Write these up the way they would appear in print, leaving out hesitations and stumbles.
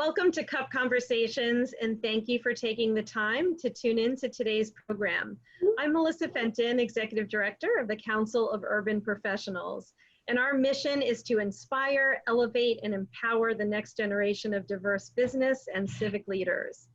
Welcome to Cup Conversations, and thank you for taking the time to tune in to today's program. I'm Melissa Fenton, Executive Director of the Council of Urban Professionals, and our mission is to inspire, elevate, and empower the next generation of diverse business and civic leaders.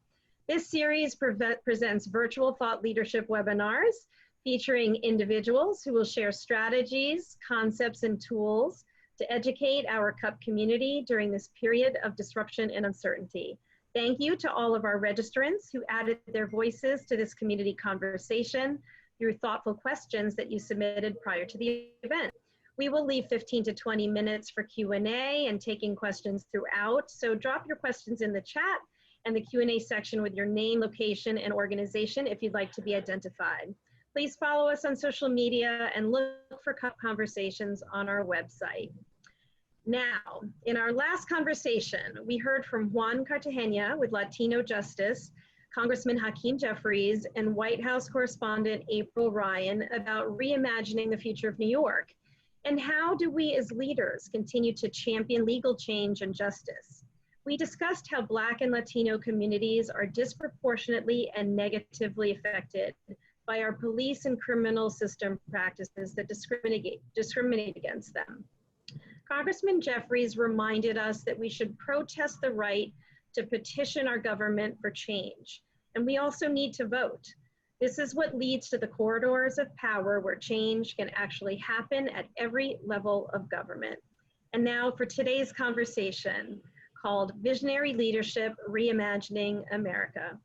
This series presents virtual thought leadership webinars featuring individuals who will share strategies, concepts, and tools to educate our CUP community during this period of disruption and uncertainty. Thank you to all of our registrants who added their voices to this community conversation through thoughtful questions that you submitted prior to the event. We will leave 15 to 20 minutes for Q&A and taking questions throughout, so drop your questions in the chat and the Q&A section with your name, location, and organization if you'd like to be identified. Please follow us on social media and look for CUP Conversations on our website. Now, in our last conversation, we heard from Juan Cartagena with Latino Justice, Congressman Hakeem Jeffries, and White House correspondent April Ryan about reimagining the future of New York. And how do we as leaders continue to champion legal change and justice? We discussed how Black and Latino communities are disproportionately and negatively affected by our police and criminal system practices that discriminate against them. Congressman Jeffries reminded us that we should protest the right to petition our government for change, and we also need to vote. This is what leads to the corridors of power where change can actually happen at every level of government. And now for today's conversation called Visionary Leadership, Reimagining America.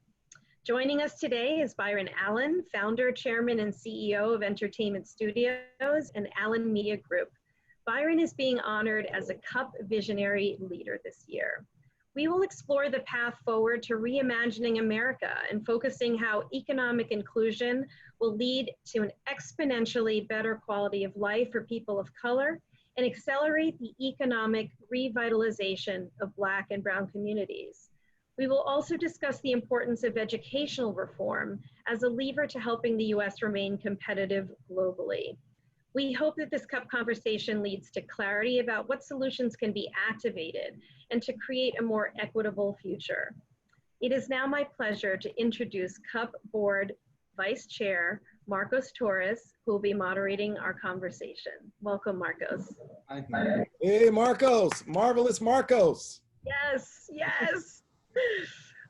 Joining us today is Byron Allen, founder, chairman, and CEO of Entertainment Studios and Allen Media Group. Byron is being honored as a CUP Visionary Leader this year. We will explore the path forward to reimagining America and focusing how economic inclusion will lead to an exponentially better quality of life for people of color and accelerate the economic revitalization of Black and Brown communities. We will also discuss the importance of educational reform as a lever to helping the U.S. remain competitive globally. We hope that this CUP conversation leads to clarity about what solutions can be activated and to create a more equitable future. It is now my pleasure to introduce CUP Board Vice Chair, Marcos Torres, who will be moderating our conversation. Welcome, Marcos. Hey, Marcos, marvelous Marcos. Yes, yes.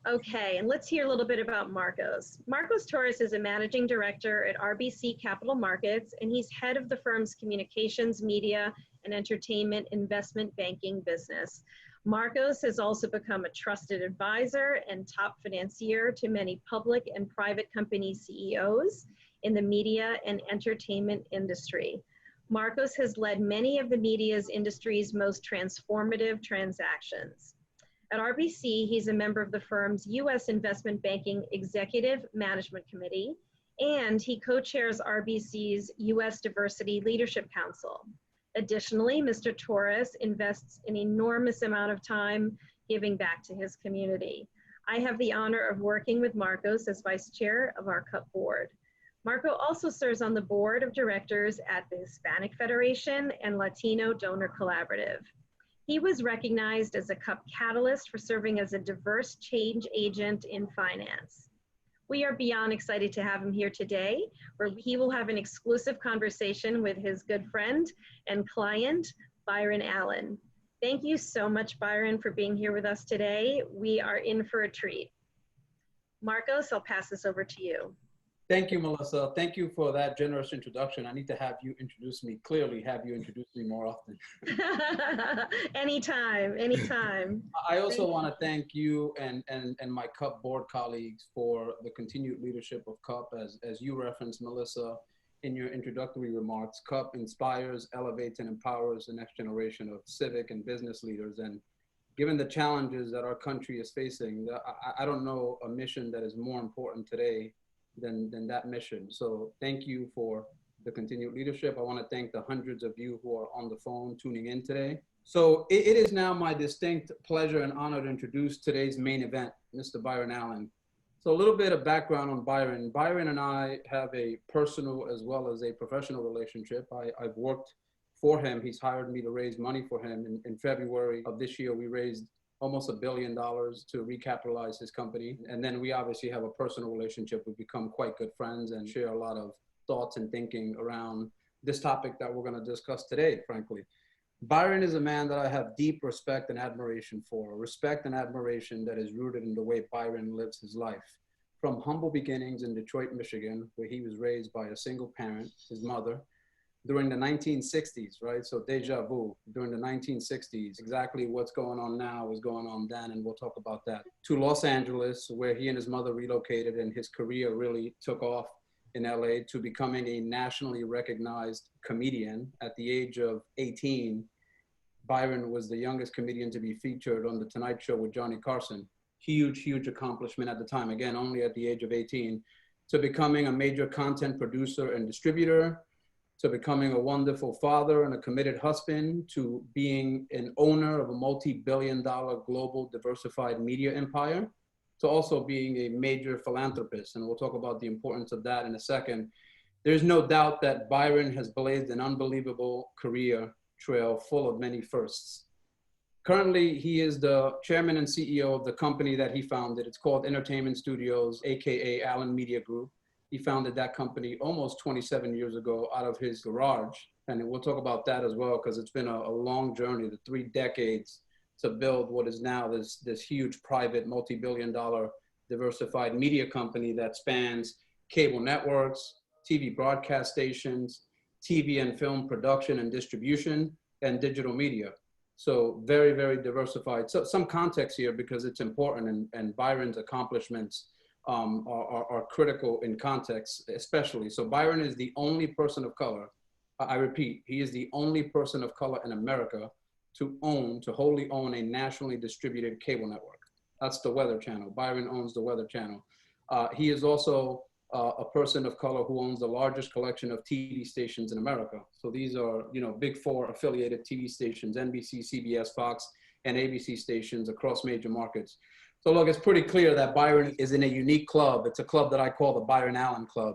Okay, and let's hear a little bit about Marcos. Marcos Torres is a managing director at RBC Capital Markets, and he's head of the firm's communications, media, and entertainment investment banking business. Marcos has also become a trusted advisor and top financier to many public and private company CEOs in the media and entertainment industry. Marcos has led many of the media's industry's most transformative transactions. At RBC, he's a member of the firm's U.S. Investment Banking Executive Management Committee, and he co-chairs RBC's U.S. Diversity Leadership Council. Additionally, Mr. Torres invests an enormous amount of time giving back to his community. I have the honor of working with Marcos as vice chair of our CUP board. Marco also serves on the board of directors at the Hispanic Federation and Latino Donor Collaborative. He was recognized as a CUP catalyst for serving as a diverse change agent in finance. We are beyond excited to have him here today, where he will have an exclusive conversation with his good friend and client, Byron Allen. Thank you so much, Byron, for being here with us today. We are in for a treat. Marcos, I'll pass this over to you. Thank you, Melissa. Thank you for that generous introduction. I need to have you introduce me, clearly have you introduce me more often. Anytime, anytime. I also want to thank you and my CUP board colleagues for the continued leadership of CUP. As you referenced, Melissa, in your introductory remarks, CUP inspires, elevates, and empowers the next generation of civic and business leaders. And given the challenges that our country is facing, I don't know a mission that is more important today than that mission. So thank you for the continued leadership. I want to thank the hundreds of you who are on the phone tuning in today. So it is now my distinct pleasure and honor to introduce today's main event, Mr. Byron Allen. So a little bit of background on Byron. Byron and I have a personal as well as a professional relationship. I've worked for him. He's hired me to raise money for him. In February of this year, we raised almost $1 billion to recapitalize his company. And then we obviously have a personal relationship. We've become quite good friends and share a lot of thoughts and thinking around this topic that we're going to discuss today, frankly. Byron is a man that I have deep respect and admiration for, respect and admiration that is rooted in the way Byron lives his life. From humble beginnings in Detroit, Michigan, where he was raised by a single parent, his mother, during the 1960s, right? So deja vu, during the 1960s, exactly what's going on now was going on then, and we'll talk about that. To Los Angeles, where he and his mother relocated and his career really took off in LA, to becoming a nationally recognized comedian. At the age of 18, Byron was the youngest comedian to be featured on The Tonight Show with Johnny Carson. Huge, huge accomplishment at the time, again, only at the age of 18, to becoming a major content producer and distributor, to becoming a wonderful father and a committed husband, to being an owner of a multi-billion-dollar global diversified media empire, to also being a major philanthropist. And we'll talk about the importance of that in a second. There's no doubt that Byron has blazed an unbelievable career trail full of many firsts. Currently, he is the chairman and CEO of the company that he founded. It's called Entertainment Studios, AKA Allen Media Group. He founded that company almost 27 years ago out of his garage. And we'll talk about that as well, because it's been a long journey, the 3 decades to build what is now this huge private multi-billion-dollar diversified media company that spans cable networks, TV broadcast stations, TV and film production and distribution, and digital media. So very, very diversified. So some context here because it's important, and Byron's accomplishments are critical in context, especially. So Byron is the only person of color, I repeat, he is the only person of color in America to wholly own a nationally distributed cable network. That's the Weather Channel. Byron owns the Weather Channel. He is also a person of color who owns the largest collection of TV stations in America. So these are, big 4 affiliated TV stations, NBC, CBS, Fox, and ABC stations across major markets. So look, it's pretty clear that Byron is in a unique club. It's a club that I call the Byron Allen Club.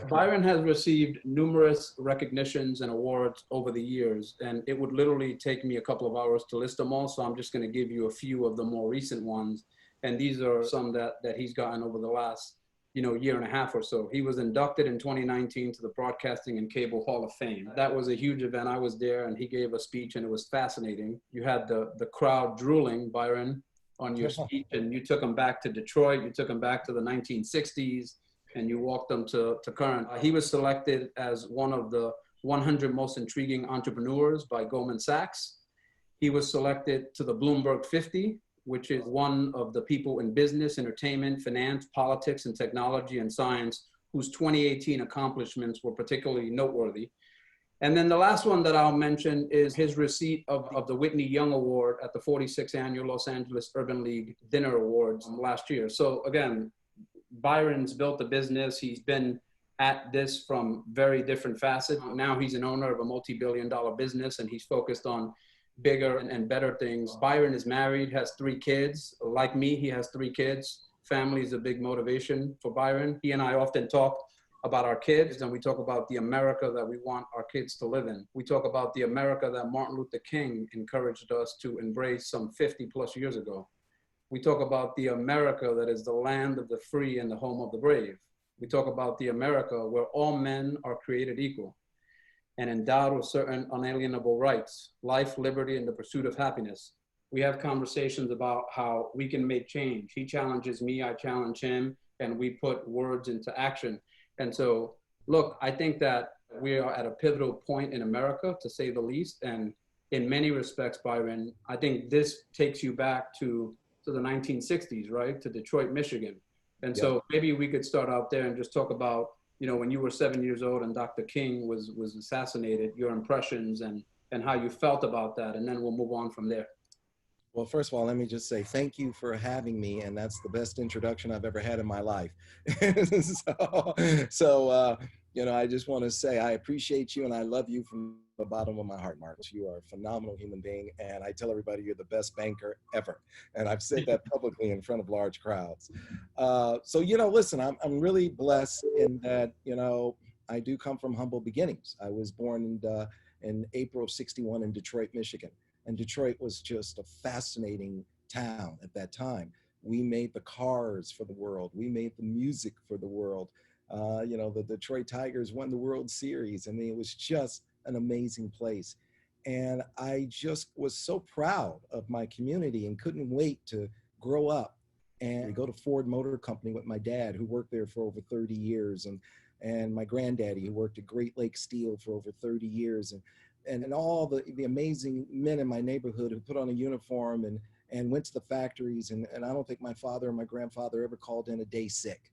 Byron has received numerous recognitions and awards over the years, and it would literally take me a couple of hours to list them all. So I'm just going to give you a few of the more recent ones. And these are some that he's gotten over the last, year and a half or so. He was inducted in 2019 to the Broadcasting and Cable Hall of Fame. That was a huge event. I was there, and he gave a speech, and it was fascinating. You had the crowd drooling, Byron, on your speech, and you took them back to Detroit. You took them back to the 1960s, and you walked them to current. He was selected as one of the 100 most intriguing entrepreneurs by Goldman Sachs. He was selected to the Bloomberg 50, which is one of the people in business, entertainment, finance, politics, and technology and science whose 2018 accomplishments were particularly noteworthy. And then the last one that I'll mention is his receipt of the Whitney Young Award at the 46th Annual Los Angeles Urban League Dinner Awards last year. So again, Byron's built a business. He's been at this from very different facets. Now he's an owner of a multi-billion-dollar business, and he's focused on bigger and better things. Byron is married, has 3 kids. Like me, he has 3 kids. Family is a big motivation for Byron. He and I often talk about our kids, and we talk about the America that we want our kids to live in. We talk about the America that Martin Luther King encouraged us to embrace some 50 plus years ago. We talk about the America that is the land of the free and the home of the brave. We talk about the America where all men are created equal and endowed with certain unalienable rights, life, liberty, and the pursuit of happiness. We have conversations about how we can make change. He challenges me, I challenge him, and we put words into action. And so, look, I think that we are at a pivotal point in America, to say the least. And in many respects, Byron, I think this takes you back to the 1960s, right? To Detroit, Michigan. And so maybe we could start out there and just talk about, when you were 7 years old and Dr. King was assassinated, your impressions and how you felt about that. And then we'll move on from there. Well, first of all, let me just say thank you for having me. And that's the best introduction I've ever had in my life. I just want to say I appreciate you and I love you from the bottom of my heart, Marcus. You are a phenomenal human being. And I tell everybody you're the best banker ever. And I've said that publicly in front of large crowds. Listen, I'm really blessed in that, I do come from humble beginnings. I was born in April of '61 in Detroit, Michigan. And Detroit was just a fascinating town at that time. We made the cars for the world. We made the music for the world. The Detroit Tigers won the World Series. I mean, it was just an amazing place. And I just was so proud of my community and couldn't wait to grow up and go to Ford Motor Company with my dad, who worked there for over 30 years, and my granddaddy, who worked at Great Lakes Steel for over 30 years, and all the amazing men in my neighborhood who put on a uniform and went to the factories. And I don't think my father or my grandfather ever called in a day sick.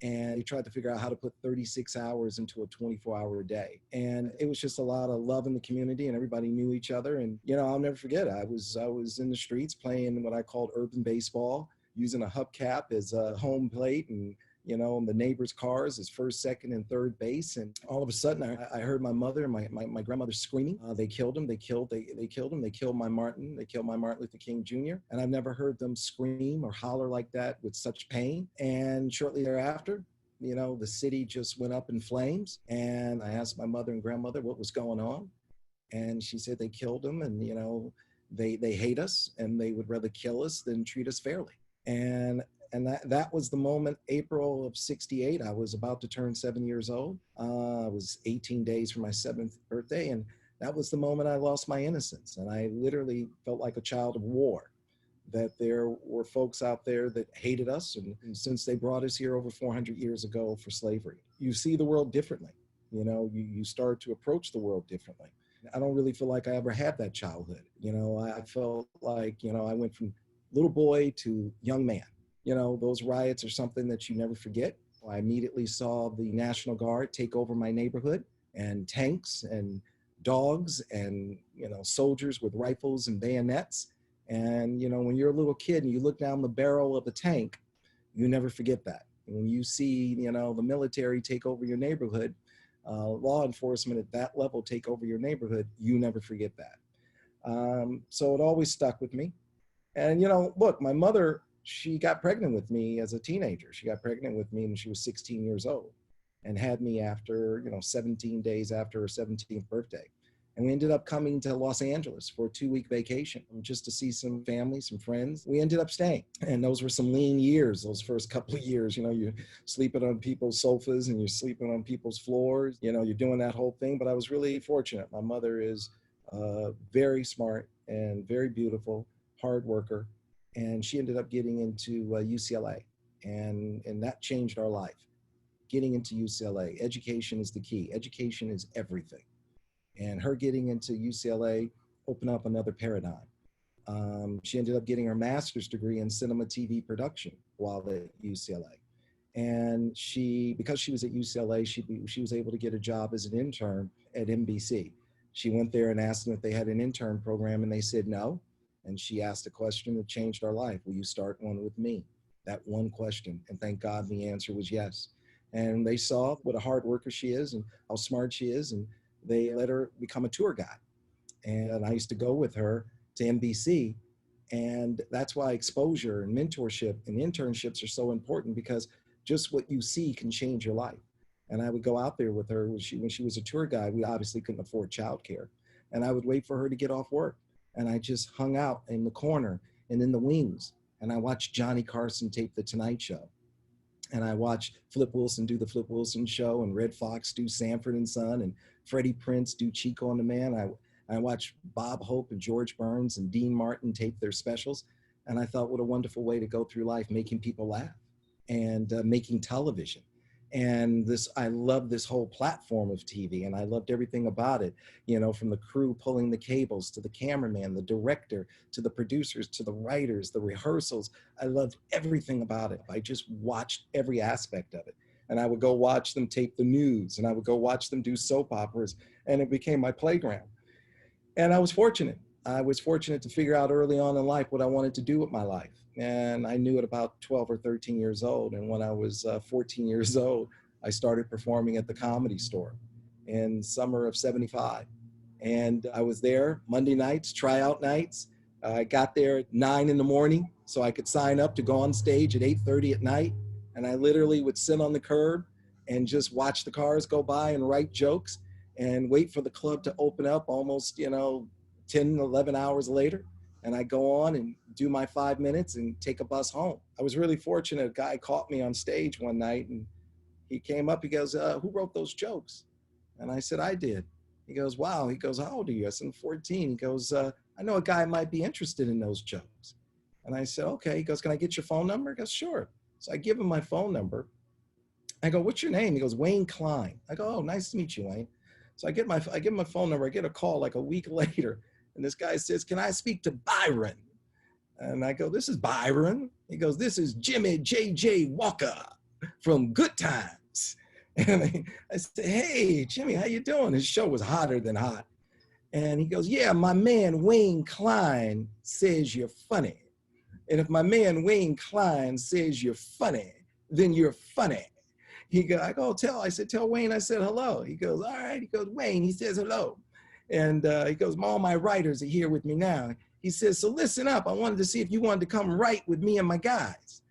And he tried to figure out how to put 36 hours into a 24-hour day. And it was just a lot of love in the community, and everybody knew each other. And, I'll never forget, I was in the streets playing what I called urban baseball, using a hubcap as a home plate, and the neighbors' cars as first, second, and third base. And all of a sudden, I heard my mother and my grandmother screaming. They killed him. They killed him. They killed my Martin. They killed my Martin Luther King Jr. And I've never heard them scream or holler like that with such pain. And shortly thereafter, the city just went up in flames. And I asked my mother and grandmother what was going on. And she said they killed him, and, they hate us, and they would rather kill us than treat us fairly. And that was the moment, April of '68. I was about to turn 7 years old. I was 18 days from my 7th birthday. And that was the moment I lost my innocence. And I literally felt like a child of war, that there were folks out there that hated us. And since they brought us here over 400 years ago for slavery, you see the world differently. You start to approach the world differently. I don't really feel like I ever had that childhood. I felt like, I went from little boy to young man. Those riots are something that you never forget. I immediately saw the National Guard take over my neighborhood, and tanks and dogs and, soldiers with rifles and bayonets. And, when you're a little kid and you look down the barrel of a tank, you never forget that. And when you see, the military take over your neighborhood, law enforcement at that level take over your neighborhood, you never forget that. So it always stuck with me. And, look, my mother, she got pregnant with me as a teenager. She got pregnant with me when she was 16 years old and had me after, 17 days after her 17th birthday. And we ended up coming to Los Angeles for a 2-week vacation just to see some family, some friends. We ended up staying. And those were some lean years, those first couple of years. You're sleeping on people's sofas and you're sleeping on people's floors. You're doing that whole thing. But I was really fortunate. My mother is very smart and very beautiful, hard worker. And she ended up getting into UCLA. And that changed our life. Getting into UCLA. Education is the key. Education is everything. And her getting into UCLA opened up another paradigm. She ended up getting her master's degree in cinema TV production while at UCLA. And because she was at UCLA, she was able to get a job as an intern at NBC. She went there and asked them if they had an intern program, and they said no. And she asked a question that changed our life. Will you start one with me? That one question. And thank God the answer was yes. And they saw what a hard worker she is and how smart she is. And they let her become a tour guide. And I used to go with her to NBC. And that's why exposure and mentorship and internships are so important, because just what you see can change your life. And I would go out there with her when she was a tour guide. We obviously couldn't afford childcare. And I would wait for her to get off work. And I just hung out in the corner and in the wings. And I watched Johnny Carson tape The Tonight Show. And I watched Flip Wilson do the Flip Wilson Show, and Red Fox do Sanford and Son, and Freddie Prinze do Chico and the Man. I watched Bob Hope and George Burns and Dean Martin tape their specials. And I thought, what a wonderful way to go through life, making people laugh and making television. And I love this whole platform of TV, and I loved everything about it, from the crew pulling the cables to the cameraman, the director, to the producers, to the writers, the rehearsals. I loved everything about it. I just watched every aspect of it. And I would go watch them tape the news, and I would go watch them do soap operas, and it became my playground. And I was fortunate. I was fortunate to figure out early on in life what I wanted to do with my life. And I knew at about 12 or 13 years old. And when I was 14 years old, I started performing at the Comedy Store in summer of '75. And I was there Monday nights, tryout nights. I got there at 9 in the morning so I could sign up to go on stage at 8:30 at night. And I literally would sit on the curb and just watch the cars go by and write jokes and wait for the club to open up almost, 10, 11 hours later, and I go on and do my 5 minutes and take a bus home. I was really fortunate. A guy caught me on stage one night, and he came up, he goes, who wrote those jokes? And I said, I did. He goes, wow. He goes, how old are you? I said, I'm 14. He goes, I know a guy might be interested in those jokes. And I said, okay. He goes, can I get your phone number? He goes, sure. So I give him my phone number. I go, what's your name? He goes, Wayne Klein. I go, oh, nice to meet you, Wayne. So I give him my phone number. I get a call like a week later. And this guy says, can I speak to Byron? And I go, this is Byron. He goes, this is Jimmy J.J. Walker from Good Times. And I said, hey, Jimmy, how you doing? His show was hotter than hot. And he goes, yeah, my man Wayne Klein says you're funny. And if my man Wayne Klein says you're funny, then you're funny. I said, tell Wayne I said hello. He goes, all right. He goes, Wayne, he says hello. And he goes, all my writers are here with me now. He says, so listen up. I wanted to see if you wanted to come write with me and my guys.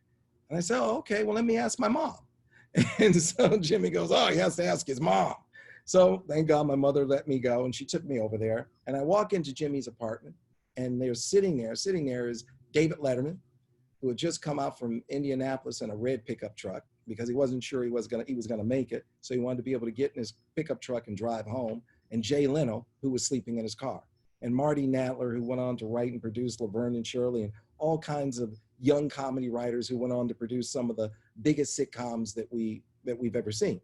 And I said, oh, okay, well, let me ask my mom. And so Jimmy goes, oh, he has to ask his mom. So thank God my mother let me go, and she took me over there. And I walk into Jimmy's apartment, and they're sitting there is David Letterman, who had just come out from Indianapolis in a red pickup truck because he wasn't sure he was gonna make it. So he wanted to be able to get in his pickup truck and drive home. And Jay Leno, who was sleeping in his car. And Marty Natler, who went on to write and produce Laverne and Shirley, and all kinds of young comedy writers who went on to produce some of the biggest sitcoms that we've ever seen.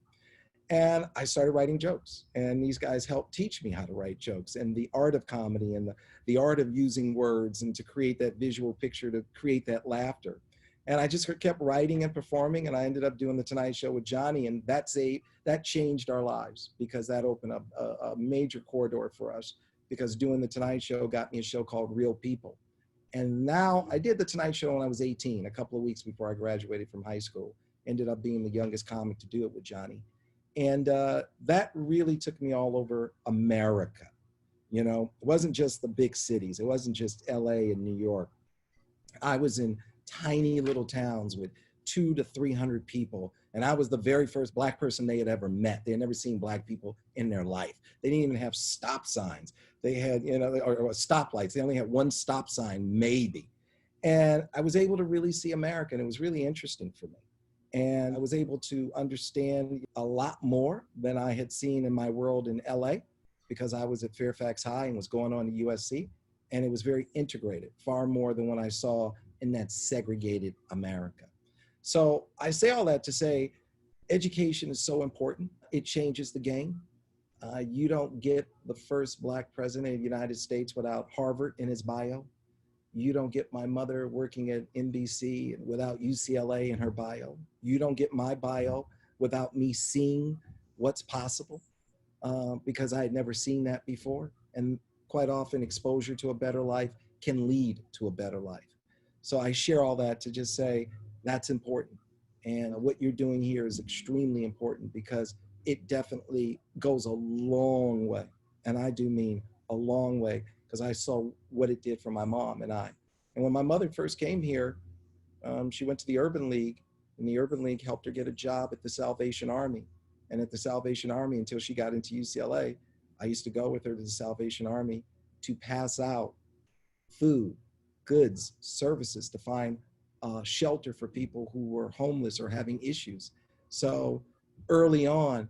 And I started writing jokes, and these guys helped teach me how to write jokes and the art of comedy and the art of using words and to create that visual picture, to create that laughter. And I just kept writing and performing, and I ended up doing The Tonight Show with Johnny, and that changed our lives because that opened up a major corridor for us, because doing The Tonight Show got me a show called Real People. And now I did The Tonight Show when I was 18, a couple of weeks before I graduated from high school. Ended up being the youngest comic to do it with Johnny. And that really took me all over America. You know, it wasn't just the big cities. It wasn't just LA and New York. I was in tiny little towns with 200 to 300 people. And I was the very first Black person they had ever met. They had never seen Black people in their life. They didn't even have stop signs. They had, or stoplights. They only had one stop sign, maybe. And I was able to really see America, and it was really interesting for me. And I was able to understand a lot more than I had seen in my world in LA, because I was at Fairfax High and was going on to USC. And it was very integrated, far more than what I saw in that segregated America. So I say all that to say, education is so important. It changes the game. You don't get the first Black president of the United States without Harvard in his bio. You don't get my mother working at NBC without UCLA in her bio. You don't get my bio without me seeing what's possible, because I had never seen that before. And quite often exposure to a better life can lead to a better life. So I share all that to just say that's important. And what you're doing here is extremely important, because it definitely goes a long way. And I do mean a long way, because I saw what it did for my mom and I. And when my mother first came here, she went to the Urban League, and the Urban League helped her get a job at the Salvation Army. And at the Salvation Army, until she got into UCLA, I used to go with her to the Salvation Army to pass out food, goods, services, to find shelter for people who were homeless or having issues. So early on,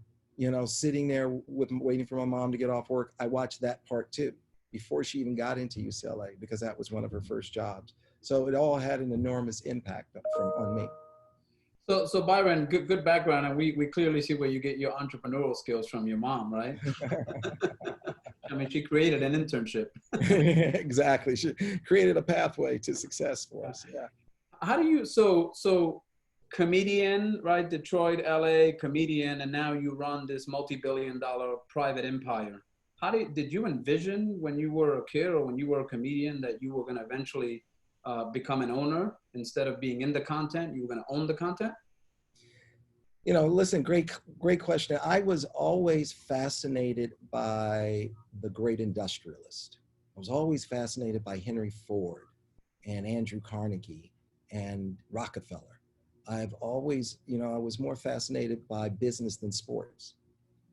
sitting there waiting for my mom to get off work, I watched that part too, before she even got into UCLA, because that was one of her first jobs. So it all had an enormous impact on me. So Byron, good background, and we clearly see where you get your entrepreneurial skills from your mom, right? I mean, she created an internship. Exactly, she created a pathway to success for us. Yeah. How do you so comedian, right? Detroit, LA, comedian, and now you run this multi-billion-dollar private empire. Did you envision when you were a kid or when you were a comedian that you were going to eventually become an owner instead of being in the content? You were going to own the content? Listen, great question. I was always fascinated by the great industrialist. I was always fascinated by Henry Ford and Andrew Carnegie and Rockefeller. I've always, I was more fascinated by business than sports.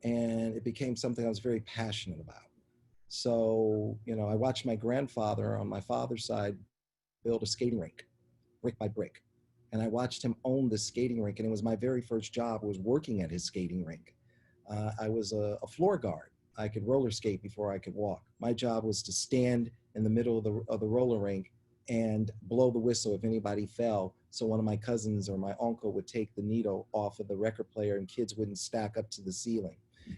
And it became something I was very passionate about. So, you know, I watched my grandfather on my father's side build a skating rink, brick by brick. And I watched him own the skating rink. And it was my very first job was working at his skating rink. I was a floor guard. I could roller skate before I could walk. My job was to stand in the middle of the roller rink and blow the whistle if anybody fell. So one of my cousins or my uncle would take the needle off of the record player and kids wouldn't stack up to the ceiling.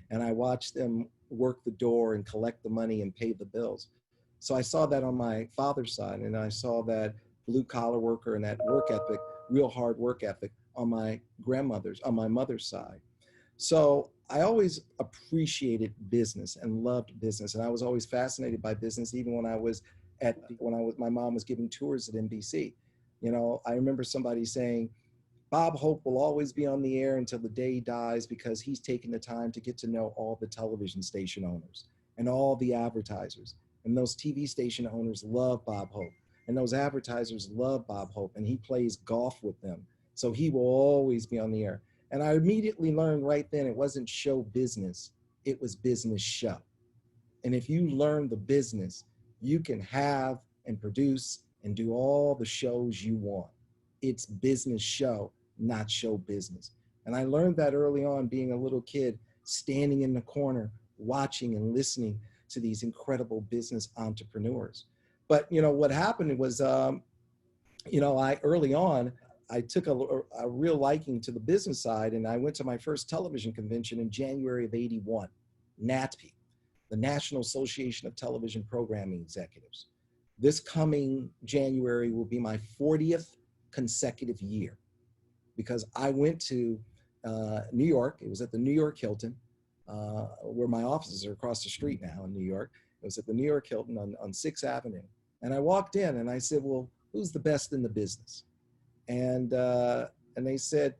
And I watched them work the door and collect the money and pay the bills. So I saw that on my father's side, and I saw that blue collar worker and that work ethic, real hard work ethic on my mother's side. So I always appreciated business and loved business. And I was always fascinated by business, even when my mom was giving tours at NBC. You know, I remember somebody saying, Bob Hope will always be on the air until the day he dies because he's taken the time to get to know all the television station owners and all the advertisers. And those TV station owners love Bob Hope. And those advertisers love Bob Hope. And he plays golf with them. So he will always be on the air. And I immediately learned right then it wasn't show business, it was business show. And if you learn the business, you can have and produce and do all the shows you want. It's business show, not show business. And I learned that early on, being a little kid, standing in the corner, watching and listening to these incredible business entrepreneurs. But, you know, what happened was, you know, early on, I took a real liking to the business side, and I went to my first television convention in January of '81, NATPE, the National Association of Television Programming Executives. This coming January will be my 40th consecutive year, because I went to New York. It was at the New York Hilton, where my offices are across the street now in New York. It was at the New York Hilton on 6th Avenue. And I walked in and I said, well, who's the best in the business? And they said,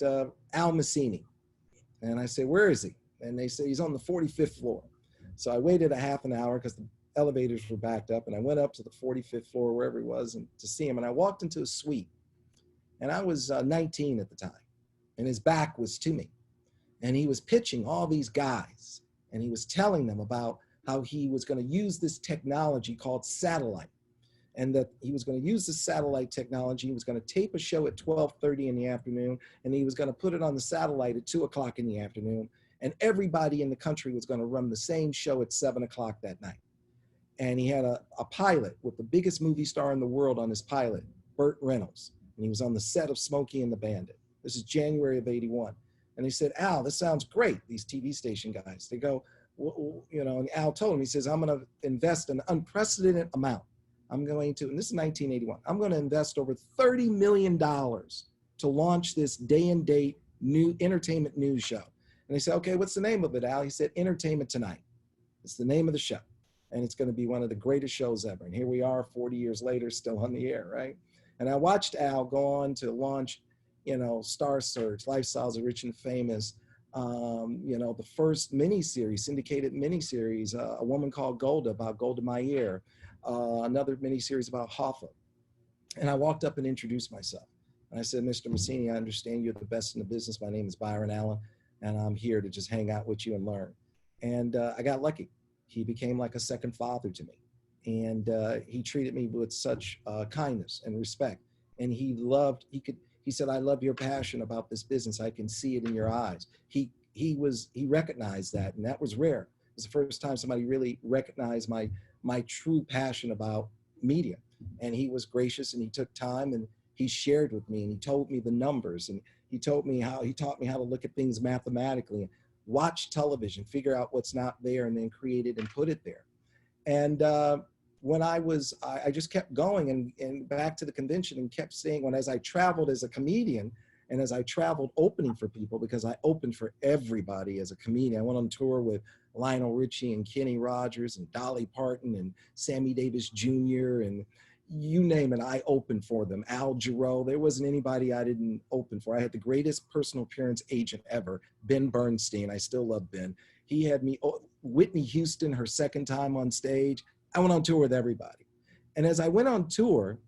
Al Massini. And I said, where is he? And they said, he's on the 45th floor. So I waited a half an hour because the elevators were backed up, and I went up to the 45th floor, wherever he was, and to see him. And I walked into a suite, and I was 19 at the time, and his back was to me. And he was pitching all these guys, and he was telling them about how he was going to use this technology called satellite, and that he was going to use this satellite technology. He was going to tape a show at 12:30 in the afternoon, and he was going to put it on the satellite at 2 o'clock in the afternoon. And everybody in the country was going to run the same show at 7 o'clock that night. And he had a pilot with the biggest movie star in the world on his pilot, Burt Reynolds. And he was on the set of Smokey and the Bandit. This is January of '81. And he said, Al, this sounds great, these TV station guys. They go, well, you know, and Al told him, he says, I'm going to invest an unprecedented amount. I'm going to, and this is 1981, I'm going to invest over $30 million to launch this day and date new entertainment news show. And they said, okay, what's the name of it, Al? He said, Entertainment Tonight. It's the name of the show. And it's going to be one of the greatest shows ever. And here we are 40 years later, still on the air, right? And I watched Al go on to launch, you know, Star Search, Lifestyles of Rich and Famous, you know, the first miniseries, syndicated miniseries, A Woman Called Golda, about Golda Meir, another miniseries about Hoffa. And I walked up and introduced myself. And I said, Mr. Massini, I understand you're the best in the business. My name is Byron Allen, and I'm here to just hang out with you and learn. And I got lucky. He became like a second father to me. And he treated me with such kindness and respect. And he said, I love your passion about this business. I can see it in your eyes. He recognized that, and that was rare. It was the first time somebody really recognized my true passion about media. And he was gracious, and he took time, and he shared with me, and he told me the numbers, and he taught me how to look at things mathematically, and watch television, figure out what's not there, and then create it and put it there. And when I just kept going and back to the convention and kept saying, as I traveled as a comedian and as I traveled opening for people, because I opened for everybody as a comedian. I went on tour with Lionel Richie and Kenny Rogers and Dolly Parton and Sammy Davis Jr. and you name it, I opened for them. Al Jarreau, there wasn't anybody I didn't open for. I had the greatest personal appearance agent ever, Ben Bernstein. I still love Ben. He had me, Whitney Houston, her second time on stage. I went on tour with everybody. And as I went on tour,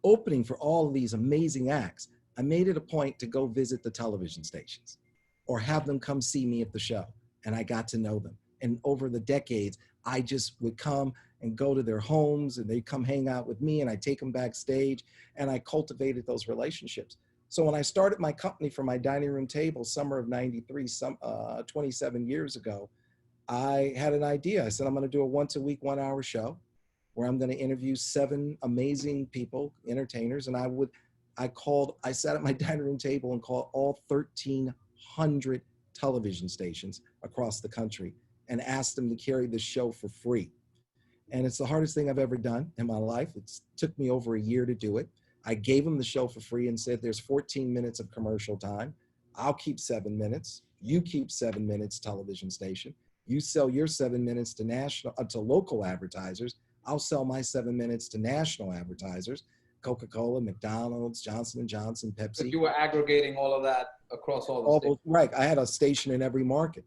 opening for all of these amazing acts, I made it a point to go visit the television stations or have them come see me at the show. And I got to know them. And over the decades, I just would come and go to their homes, and they'd come hang out with me, and I take them backstage, and I cultivated those relationships. So when I started my company for my dining room table, summer of '93, 27 years ago, I had an idea. I said, I'm going to do a once a week, 1 hour show where I'm going to interview 7 amazing people, entertainers. And I sat at my dining room table and called all 1,300 television stations across the country and asked them to carry the show for free. And it's the hardest thing I've ever done in my life. It took me over a year to do it. I gave them the show for free and said, there's 14 minutes of commercial time. I'll keep 7 minutes. You keep 7 minutes television station. You sell your 7 minutes to local advertisers. I'll sell my 7 minutes to national advertisers, Coca-Cola, McDonald's, Johnson & Johnson, Pepsi. But you were aggregating all of that across all the states. Right, I had a station in every market.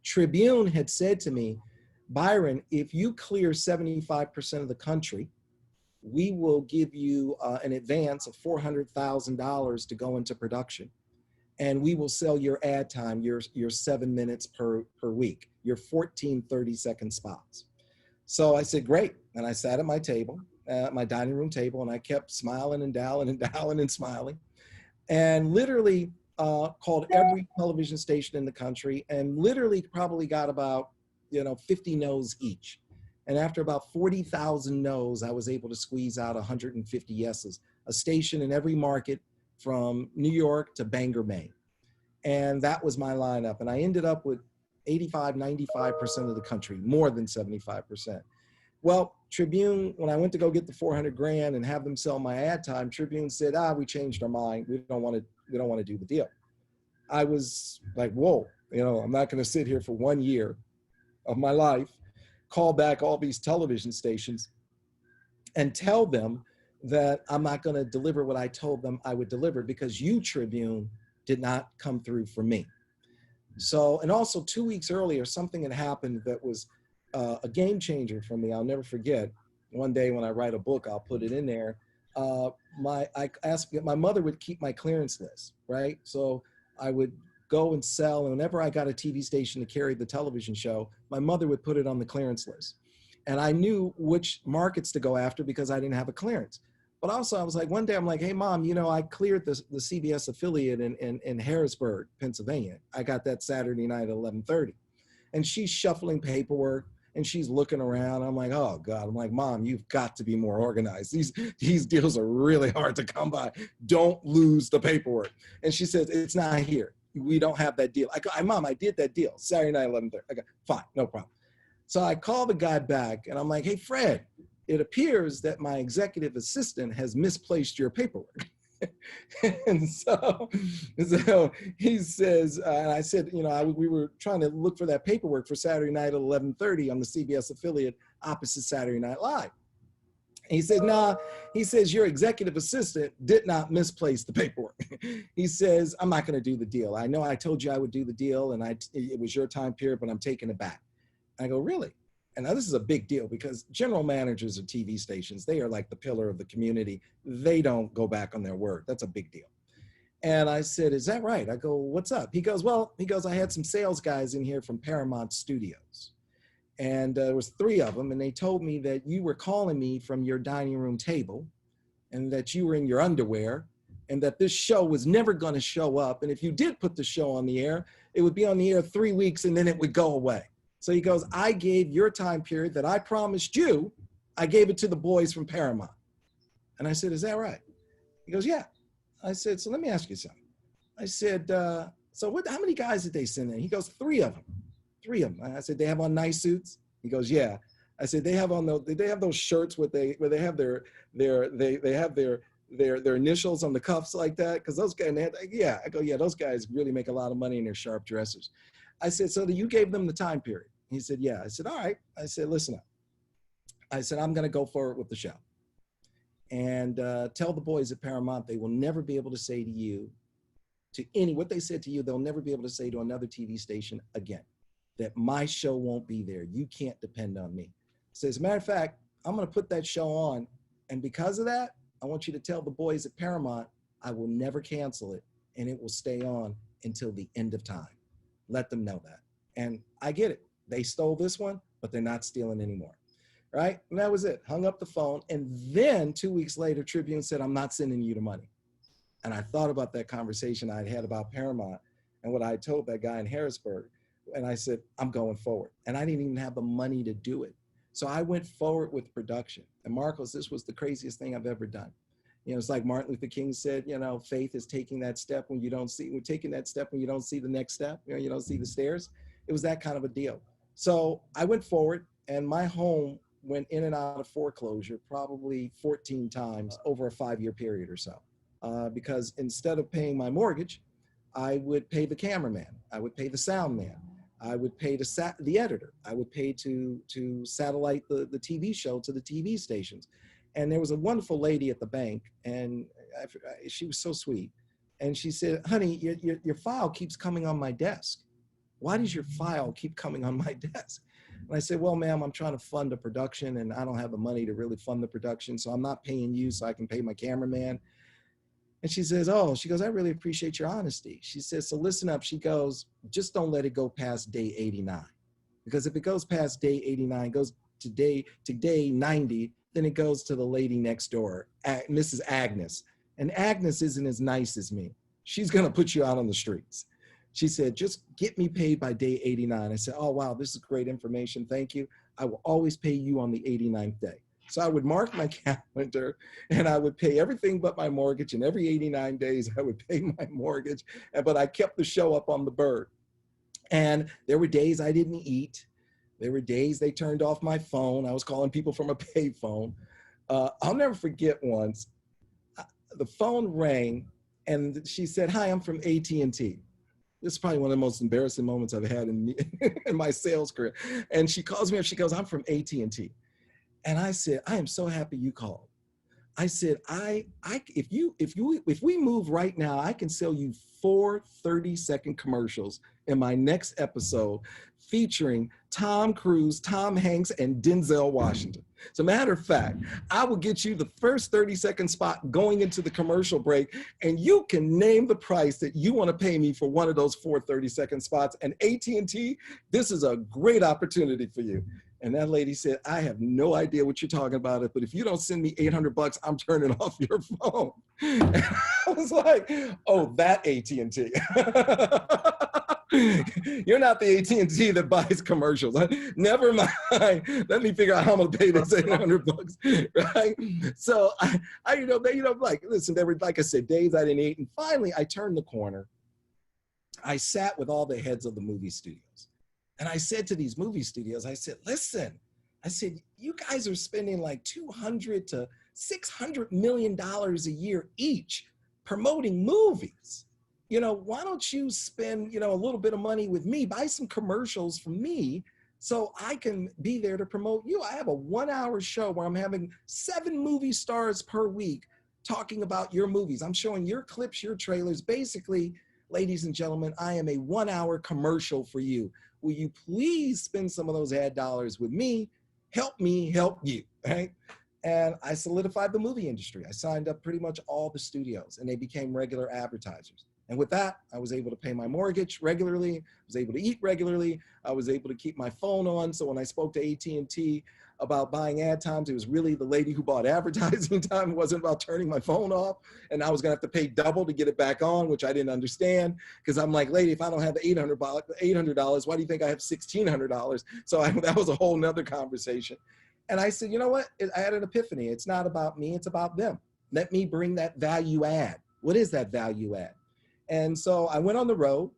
Tribune had said to me, Byron, if you clear 75% of the country, we will give you an advance of $400,000 to go into production. And we will sell your ad time, your 7 minutes per week, your 14 30-second spots. So I said, great. And I sat at my table, my dining room table, and I kept smiling and dialing and dialing and smiling. And literally called every television station in the country, and literally probably got about 50 no's each. And after about 40,000 no's, I was able to squeeze out 150 yeses, a station in every market from New York to Bangor, Maine. And that was my lineup. And I ended up with 85, 95% of the country, more than 75%. Well, Tribune, when I went to go get the 400 grand and have them sell my ad time, Tribune said, we changed our mind. We don't want to do the deal. I was like, whoa, I'm not going to sit here for 1 year of my life, call back all these television stations and tell them that I'm not going to deliver what I told them I would deliver because you, Tribune, did not come through for me. So, and also 2 weeks earlier, something had happened that was a game changer for me. I'll never forget. One day when I write a book, I'll put it in there. My mother would keep my clearance list, right? So I would go and sell, and whenever I got a TV station to carry the television show, my mother would put it on the clearance list. And I knew which markets to go after because I didn't have a clearance. But also I was like, one day I'm like, hey mom, I cleared the CBS affiliate in Harrisburg, Pennsylvania. I got that Saturday night at 11:30. And she's shuffling paperwork and she's looking around. I'm like, oh God. I'm like, mom, you've got to be more organized. These deals are really hard to come by. Don't lose the paperwork. And she says, it's not here. We don't have that deal. I go, mom, I did that deal Saturday night, 11:30. I go, fine, no problem. So I call the guy back and I'm like, hey, Fred, it appears that my executive assistant has misplaced your paperwork. And so he says, and I said, we were trying to look for that paperwork for Saturday night at 11:30 on the CBS affiliate opposite Saturday Night Live. And he said, nah, he says, your executive assistant did not misplace the paperwork. He says, I'm not going to do the deal. I know I told you I would do the deal and it was your time period, but I'm taking it back. I go, really? And now this is a big deal because general managers of TV stations, they are like the pillar of the community. They don't go back on their word. That's a big deal. And I said, is that right? I go, what's up? He goes, I had some sales guys in here from Paramount Studios. And there was 3 of them. And they told me that you were calling me from your dining room table and that you were in your underwear and that this show was never going to show up. And if you did put the show on the air, it would be on the air 3 weeks and then it would go away. So he goes, I gave your time period that I promised you, I gave it to the boys from Paramount. And I said, is that right? He goes, yeah. I said, so let me ask you something. I said, how many guys did they send in? He goes, 3 of them. 3 of them. I said, they have on nice suits? He goes, yeah. I said, they have those shirts where they have their initials on the cuffs like that? Because those guys, yeah. I go, yeah, those guys really make a lot of money in their sharp dressers. I said, so you gave them the time period? He said, yeah. I said, all right. I said, listen up. I said, I'm going to go forward with the show. And tell the boys at Paramount they will never be able to say to you, what they said to you, they'll never be able to say to another TV station again, that my show won't be there. You can't depend on me. So as a matter of fact, I'm going to put that show on. And because of that, I want you to tell the boys at Paramount, I will never cancel it. And it will stay on until the end of time. Let them know that. And I get it. They stole this one, but they're not stealing anymore. Right? And that was it. Hung up the phone. And then 2 weeks later, Tribune said, I'm not sending you the money. And I thought about that conversation I'd had about Paramount and what I told that guy in Harrisburg. And I said, I'm going forward. And I didn't even have the money to do it. So I went forward with production. And Marcos, this was the craziest thing I've ever done. You know, it's like Martin Luther King said, you know, faith is taking that step when you don't see, we're taking that step when you don't see the next step, you know, you don't see the stairs. It was that kind of a deal. So I went forward, and my home went in and out of foreclosure probably 14 times over a 5-year period or so. Because instead of paying my mortgage, I would pay the cameraman, I would pay the sound man, I would pay the editor, I would pay to satellite the TV show to the TV stations. And there was a wonderful lady at the bank, and she was so sweet. And she said, honey, your file keeps coming on my desk. Why does your file keep coming on my desk? And I said, well, ma'am, I'm trying to fund a production, and I don't have the money to really fund the production, so I'm not paying you so I can pay my cameraman. And she says, oh, she goes, I really appreciate your honesty. She says, so listen up. She goes, just don't let it go past day 89. Because if it goes past day 89, goes to day 90, then it goes to the lady next door, Mrs. Agnes. And Agnes isn't as nice as me. She's gonna put you out on the streets. She said, just get me paid by day 89. I said, oh, wow, this is great information. Thank you. I will always pay you on the 89th day. So I would mark my calendar, and I would pay everything but my mortgage. And every 89 days, I would pay my mortgage. But I kept the show up on the bird. And there were days I didn't eat. There were days they turned off my phone. I was calling people from a pay phone. I'll never forget once, the phone rang, and she said, hi, I'm from AT&T. This is probably one of the most embarrassing moments I've had in my sales career. And she calls me up, she goes, I'm from AT&T. And I said, I am so happy you called. I said, if we move right now, I can sell you 4 30-second commercials in my next episode featuring Tom Cruise, Tom Hanks, and Denzel Washington. As a matter of fact, I will get you the first 30-second spot going into the commercial break, and you can name the price that you want to pay me for one of those 4 30-second spots. And AT&T, this is a great opportunity for you. And that lady said, I have no idea what you're talking about, but if you don't send me $800, I'm turning off your phone. And I was like, oh, that AT&T. You're not the AT&T that buys commercials. Never mind. Let me figure out how I'm gonna pay this $800, right? So like, listen, there were, like I said, days I didn't eat. And finally, I turned the corner. I sat with all the heads of the movie studios. And I said to these movie studios, I said, listen, I said, you guys are spending like $200 to $600 million a year each promoting movies. You know, why don't you spend, a little bit of money with me, buy some commercials from me so I can be there to promote you. I have a 1-hour show where I'm having 7 movie stars per week talking about your movies. I'm showing your clips, your trailers. Basically, ladies and gentlemen, I am a 1-hour commercial for you. Will you please spend some of those ad dollars with me? Help me help you, right? And I solidified the movie industry. I signed up pretty much all the studios, and they became regular advertisers. And with that, I was able to pay my mortgage regularly. I was able to eat regularly. I was able to keep my phone on. So when I spoke to AT&T about buying ad times, it was really the lady who bought advertising time. It wasn't about turning my phone off. And I was gonna have to pay double to get it back on, which I didn't understand. Because I'm like, lady, if I don't have the $800, why do you think I have $1,600? So that was a whole nother conversation. And I said, you know what? I had an epiphany. It's not about me, it's about them. Let me bring that value add. What is that value add? And so I went on the road,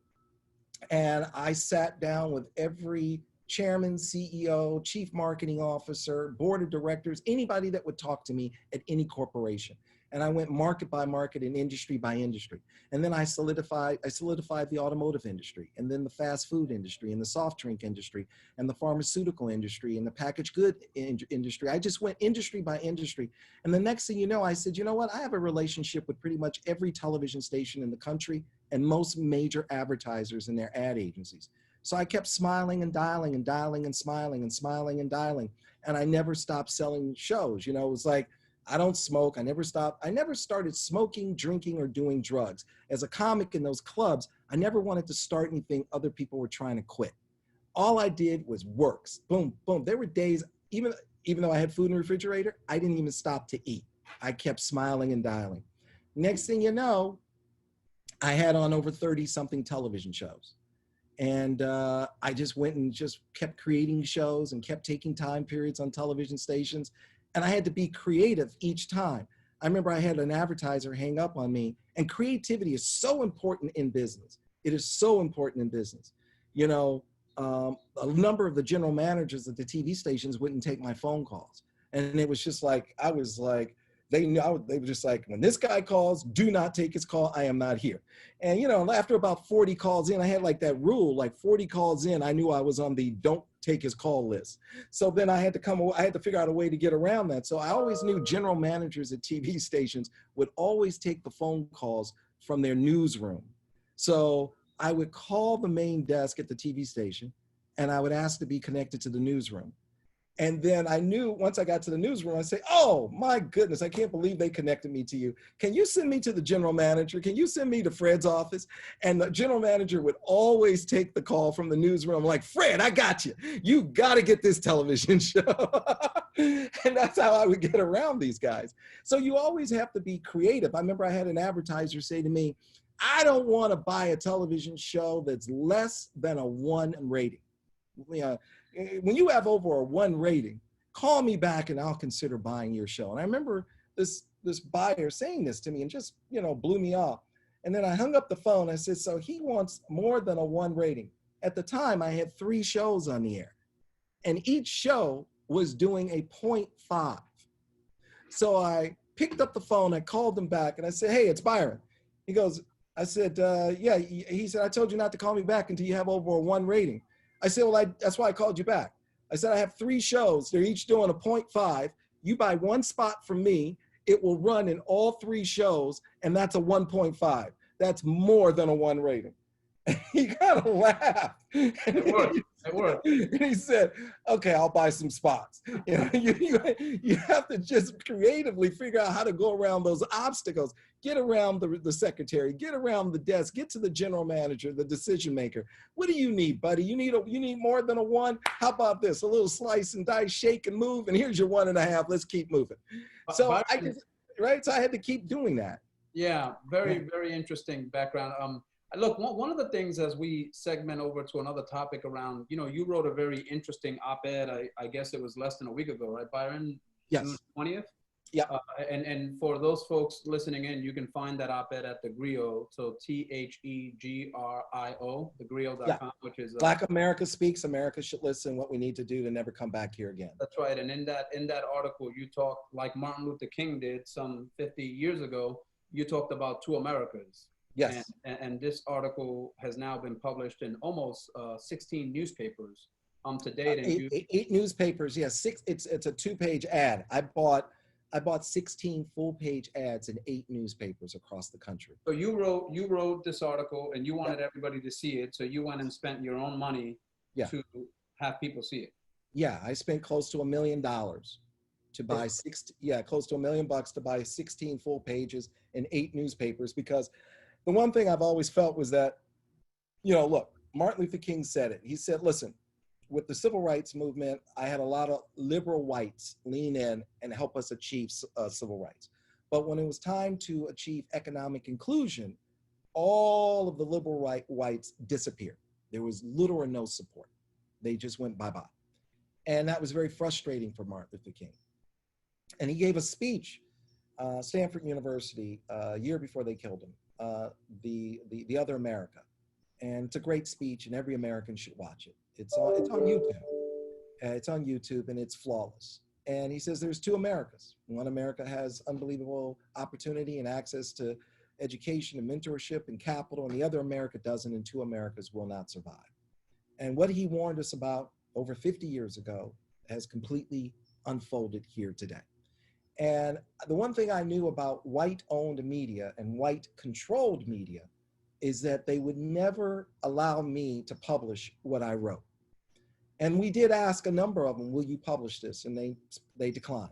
and I sat down with every chairman, CEO, chief marketing officer, board of directors, anybody that would talk to me at any corporation. And I went market by market and industry by industry. And then I solidified the automotive industry, and then the fast food industry, and the soft drink industry, and the pharmaceutical industry, and the packaged good industry. I just went industry by industry. And the next thing you know, I said, you know what? I have a relationship with pretty much every television station in the country and most major advertisers and their ad agencies. So I kept smiling and dialing and dialing and smiling and smiling and dialing. And I never stopped selling shows. It was like, I don't smoke. I never stopped. I never started smoking, drinking, or doing drugs. As a comic in those clubs, I never wanted to start anything other people were trying to quit. all I did was works. Boom, boom. There were days, even though I had food in the refrigerator, I didn't even stop to eat. I kept smiling and dialing. Next thing you know, I had on over 30 something television shows. And I just went and just kept creating shows and kept taking time periods on television stations. And I had to be creative each time. I remember I had an advertiser hang up on me, and creativity is so important in business. It is so important in business. You know, a number of the general managers at the TV stations wouldn't take my phone calls. And it was just like, I was like, they were just like, when this guy calls, do not take his call. I am not here. And, you know, after about 40 calls in, I had like that rule, like 40 calls in, I knew I was on the don't take his call list. So then I had to figure out a way to get around that. So I always knew general managers at TV stations would always take the phone calls from their newsroom. So I would call the main desk at the TV station and I would ask to be connected to the newsroom. And then I knew once I got to the newsroom, I'd say, oh my goodness, I can't believe they connected me to you. Can you send me to the general manager? Can you send me to Fred's office? And the general manager would always take the call from the newsroom. I'm like, Fred, I got you. You got to get this television show. And that's how I would get around these guys. So you always have to be creative. I remember I had an advertiser say to me, I don't want to buy a television show that's less than a 1 rating. When you have over a 1 rating, call me back and I'll consider buying your show. And I remember this buyer saying this to me and just, you know, blew me off. And then I hung up the phone. I said, so he wants more than a 1 rating. At the time, I had 3 shows on the air, and each show was doing a 0.5. So I picked up the phone, I called him back, and I said, hey, it's Byron. He goes, I said, yeah. He said, I told you not to call me back until you have over a 1 rating. I said, well, that's why I called you back. I said, I have 3 shows. They're each doing a 0.5. You buy 1 spot from me. It will run in all 3 shows, and that's a 1.5. That's more than a 1 rating. He kind of laughed. It worked. And he said, okay, I'll buy some spots. You know, you have to just creatively figure out how to go around those obstacles. Get around the secretary, get around the desk, get to the general manager, the decision maker. What do you need, buddy? You need more than a 1? How about this? A little slice and dice, shake and move, and here's your 1.5. Let's keep moving. So so I had to keep doing that. Yeah, very, very interesting background. Look, one of the things as we segment over to another topic around, you know, you wrote a very interesting op-ed, I guess it was less than a week ago, right, Byron? Yes. June 20th? Yeah. And for those folks listening in, you can find that op-ed at the Grio, so THEGRIO, thegrio.com, yeah. Which is Black America Speaks, America Should Listen, What We Need to Do to Never Come Back Here Again. That's right. And in that article, you talked, like Martin Luther King did some 50 years ago, you talked about 2 Americas. Yes. And this article has now been published in almost 16 newspapers to date. And eight newspapers. Yes, 6. It's a 2-page ad. I bought 16 full-page ads in 8 newspapers across the country. So you wrote this article, and you wanted everybody to see it. So you went and spent your own money to have people see it. Yeah, I spent close to $1 million to buy close to $1 million to buy 16 full pages in 8 newspapers, because the one thing I've always felt was that, you know, look, Martin Luther King said it. He said, listen, with the civil rights movement, I had a lot of liberal whites lean in and help us achieve civil rights. But when it was time to achieve economic inclusion, all of the liberal whites disappeared. There was little or no support. They just went bye-bye. And that was very frustrating for Martin Luther King. And he gave a speech, Stanford University, a year before they killed him. The Other America, and it's a great speech, and every American should watch it. It's on YouTube. It's on YouTube, and it's flawless. And he says there's 2 Americas. One America has unbelievable opportunity and access to education and mentorship and capital, and the other America doesn't, and 2 Americas will not survive. And what he warned us about over 50 years ago has completely unfolded here today. And the one thing I knew about white-owned media and white-controlled media is that they would never allow me to publish what I wrote. And we did ask a number of them, will you publish this? And they declined.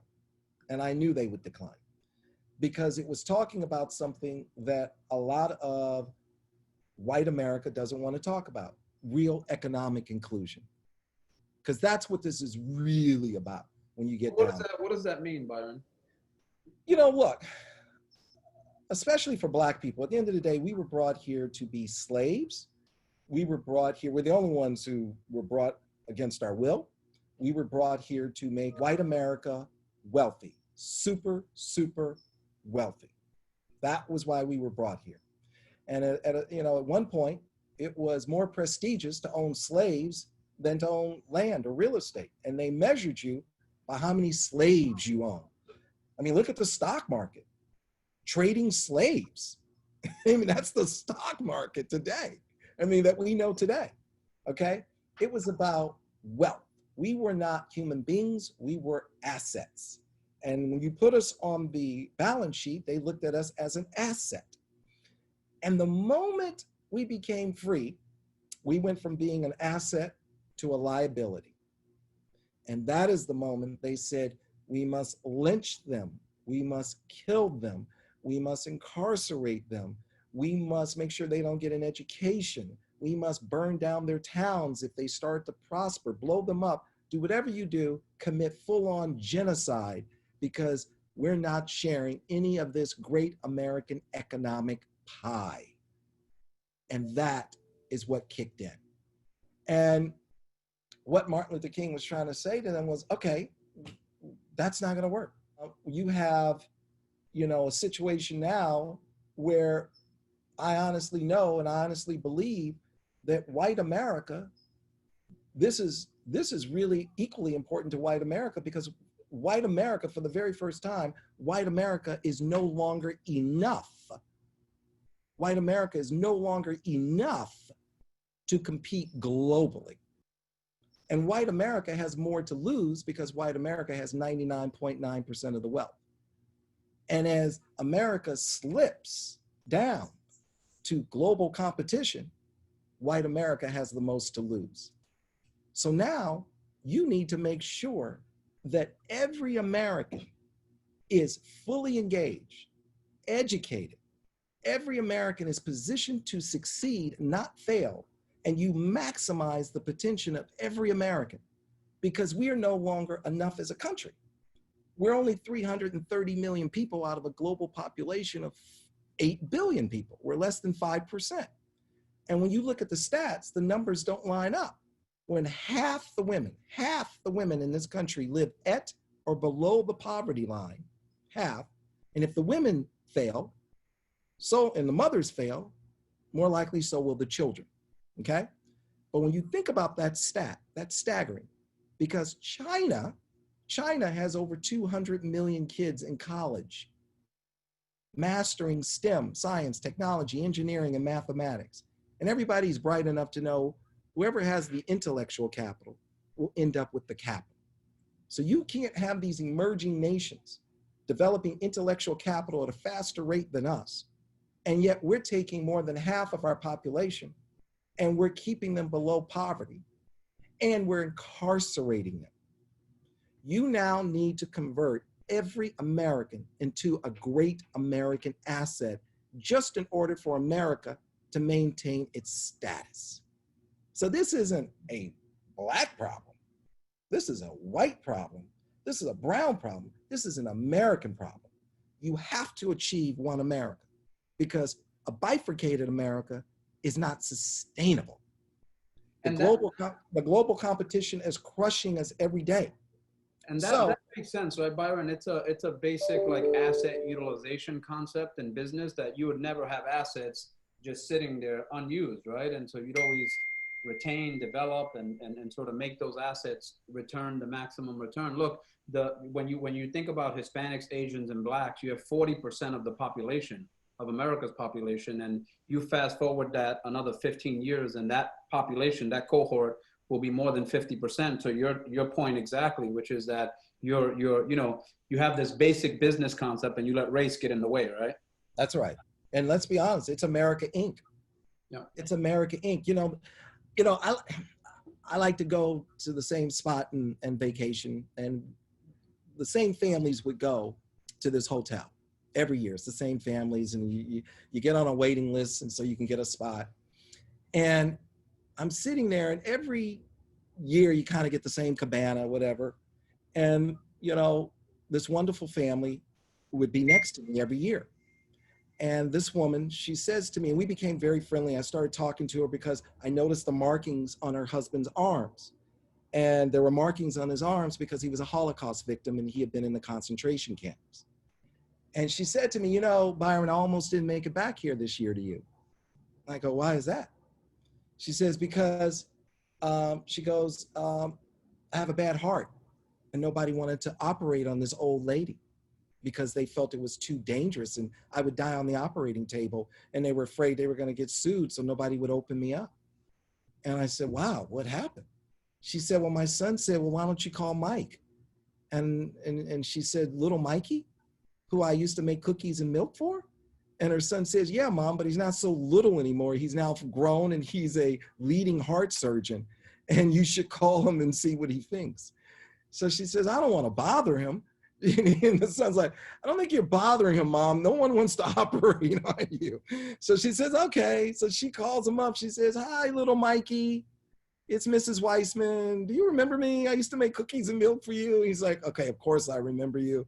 And I knew they would decline, because it was talking about something that a lot of white America doesn't want to talk about: real economic inclusion. because that's what this is really about when you get down. What does that mean, Byron? You know, look, especially for Black people, at the end of the day, we were brought here to be slaves. We were brought here, we're the only ones who were brought against our will. We were brought here to make white America wealthy, super, super wealthy. That was why we were brought here. And at one point, it was more prestigious to own slaves than to own land or real estate. And they measured you by how many slaves you own. I mean, look at the stock market. Trading slaves. I mean, that's the stock market today. I mean, that we know today, okay? It was about wealth. We were not human beings, we were assets. And when you put us on the balance sheet, they looked at us as an asset. And the moment we became free, we went from being an asset to a liability. And that is the moment they said, we must lynch them, we must kill them, we must incarcerate them, we must make sure they don't get an education, we must burn down their towns if they start to prosper, blow them up, do whatever you do, commit full-on genocide, because we're not sharing any of this great American economic pie. And that is what kicked in. And what Martin Luther King was trying to say to them was, okay, that's not gonna work. You have, a situation now where I honestly know and I honestly believe that white America, this is really equally important to white America, because white America, for the very first time, white America is no longer enough. White America is no longer enough to compete globally. And white America has more to lose because white America has 99.9% of the wealth. And as America slips down to global competition, white America has the most to lose. So now you need to make sure that every American is fully engaged, educated. Every American is positioned to succeed, not fail, and you maximize the potential of every American, because we are no longer enough as a country. We're only 330 million people out of a global population of 8 billion people. We're less than 5%. And when you look at the stats, the numbers don't line up. When half the women in this country live at or below the poverty line, half, and if the women fail, and the mothers fail, more likely so will the children, okay? But when you think about that stat, that's staggering, because China has over 200 million kids in college, mastering STEM, science, technology, engineering, and mathematics. And everybody's bright enough to know whoever has the intellectual capital will end up with the capital. So you can't have these emerging nations developing intellectual capital at a faster rate than us, and yet we're taking more than half of our population and we're keeping them below poverty and we're incarcerating them. You now need to convert every American into a great American asset just in order for America to maintain its status. So this isn't a Black problem. This is a white problem. This is a brown problem. This is an American problem. You have to achieve one America, because a bifurcated America is not sustainable. The global competition is crushing us every day. And that makes sense, right, Byron? It's a basic like asset utilization concept in business, that you would never have assets just sitting there unused, right? And so you'd always retain, develop, and sort of make those assets return the maximum return. Look, when you think about Hispanics, Asians, and Blacks, you have 40% of the population, of America's population, and you fast forward that another 15 years, and that population, that cohort, will be more than 50%. So your point exactly, which is that you have this basic business concept and you let race get in the way, right? That's right. And let's be honest, it's America Inc. Yeah. It's America Inc. I like to go to the same spot and vacation, and the same families would go to this hotel every year. It's the same families, and you get on a waiting list, and so you can get a spot. And I'm sitting there, and every year you kind of get the same cabana, whatever. And, you know, this wonderful family would be next to me every year. And this woman, she says to me, and we became very friendly. I started talking to her because I noticed the markings on her husband's arms. And there were markings on his arms because he was a Holocaust victim and he had been in the concentration camps. And she said to me, you know, Byron, I almost didn't make it back here this year to you. I go, why is that? She says, because she goes, I have a bad heart and nobody wanted to operate on this old lady because they felt it was too dangerous and I would die on the operating table and they were afraid they were going to get sued, so nobody would open me up. And I said, wow, what happened? She said, well, my son said, well, why don't you call Mike? And she said, little Mikey, who I used to make cookies and milk for? And her son says, yeah, Mom, but he's not so little anymore. He's now grown and he's a leading heart surgeon. And you should call him and see what he thinks. So she says, I don't want to bother him. And the son's like, I don't think you're bothering him, Mom. No one wants to operate on you. So she says, okay. So she calls him up. She says, hi, little Mikey. It's Mrs. Weissman. Do you remember me? I used to make cookies and milk for you. He's like, okay, of course I remember you.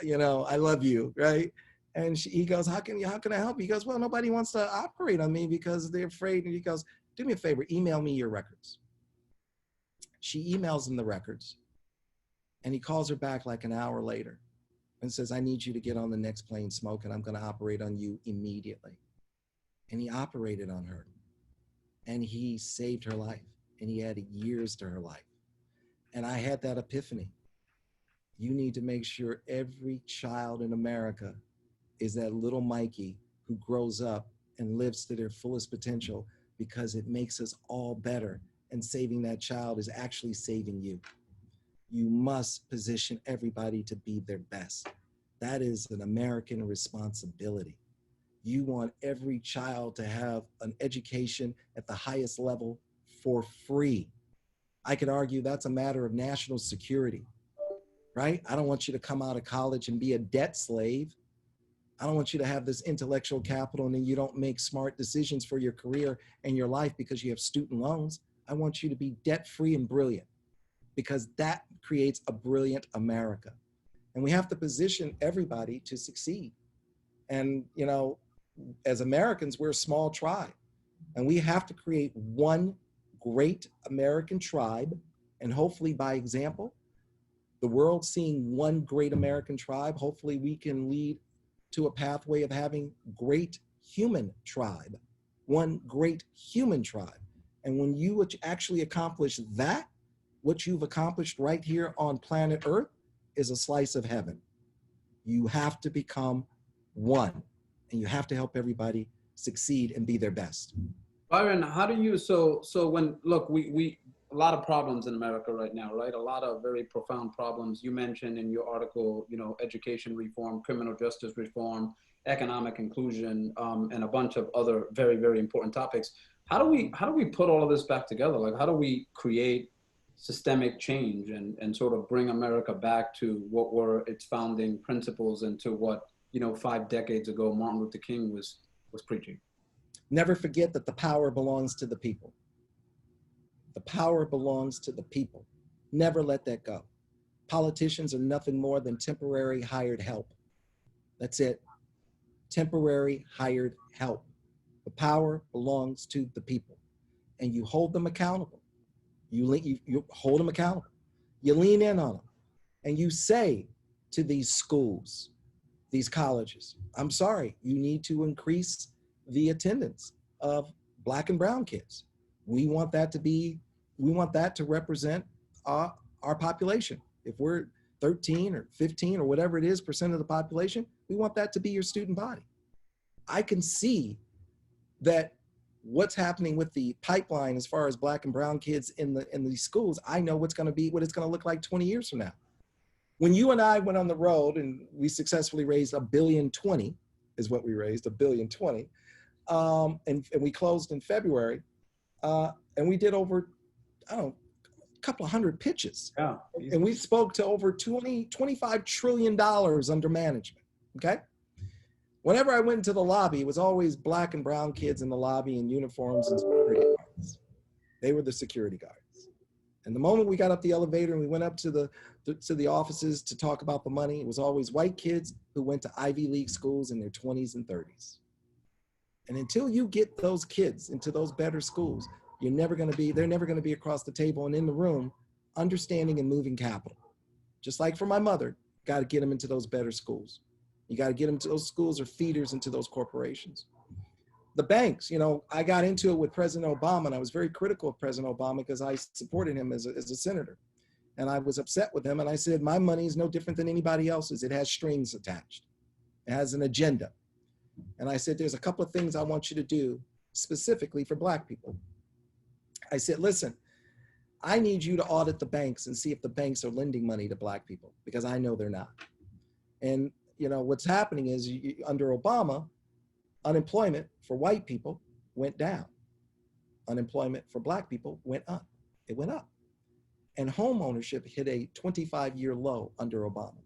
You know, I love you, right? And he goes, how can I help you? He goes, well, nobody wants to operate on me because they're afraid. And he goes, do me a favor, email me your records. She emails him the records. And he calls her back like an hour later and says, I need you to get on the next plane smoke and I'm going to operate on you immediately. And he operated on her and he saved her life and he added years to her life. And I had that epiphany. You need to make sure every child in America is that little Mikey who grows up and lives to their fullest potential, because it makes us all better. And saving that child is actually saving you. You must position everybody to be their best. That is an American responsibility. You want every child to have an education at the highest level for free. I could argue that's a matter of national security, right? I don't want you to come out of college and be a debt slave. I don't want you to have this intellectual capital and then you don't make smart decisions for your career and your life because you have student loans. I want you to be debt-free and brilliant, because that creates a brilliant America. And we have to position everybody to succeed. And, you know, as Americans, we're a small tribe and we have to create one great American tribe. And hopefully by example, the world seeing one great American tribe, hopefully we can lead to a pathway of having great human tribe, one great human tribe. And when you actually accomplish that, what you've accomplished right here on planet Earth is a slice of heaven. You have to become one and you have to help everybody succeed and be their best. Byron, how do you, so when, look, we a lot of problems in America right now, right? A lot of very profound problems. You mentioned in your article, you know, education reform, criminal justice reform, economic inclusion, and a bunch of other very, very important topics. How do we put all of this back together? Like, how do we create systemic change and sort of bring America back to what were its founding principles and to what, you know, 5 decades ago, Martin Luther King was preaching? Never forget that the power belongs to the people. The power belongs to the people. Never let that go. Politicians are nothing more than temporary hired help. That's it. Temporary hired help. The power belongs to the people. And you hold them accountable. You hold them accountable. You lean in on them. And you say to these schools, these colleges, I'm sorry, you need to increase the attendance of Black and brown kids. We want that to represent our population. If we're 13 or 15 or whatever it is % of the population, we want that to be your student body. I can see that what's happening with the pipeline as far as Black and brown kids in these schools. I know what it's going to look like 20 years from now. When you and I went on the road and we successfully raised $1.02 billion is what we raised, $1.02 billion. And we closed in February, and we did over, I don't know, a couple of hundred pitches. Yeah. And we spoke to over $25 trillion under management, okay? Whenever I went into the lobby, it was always Black and brown kids in the lobby in uniforms and security guards. They were the security guards. And the moment we got up the elevator and we went up to the offices to talk about the money, it was always white kids who went to Ivy League schools in their 20s and 30s. And until you get those kids into those better schools, they're never going to be across the table and in the room understanding and moving capital. Just like for my mother, got to get them into those better schools. You got to get them to those schools or feeders into those corporations. The banks, I got into it with President Obama, and I was very critical of President Obama because I supported him as a senator. And I was upset with him, and I said, my money is no different than anybody else's. It has strings attached. It has an agenda. And I said, there's a couple of things I want you to do specifically for Black people. I said, listen, I need you to audit the banks and see if the banks are lending money to Black people, because I know they're not. And what's happening is under Obama, unemployment for white people went down. Unemployment for Black people went up. It went up. And home ownership hit a 25-year low under Obama.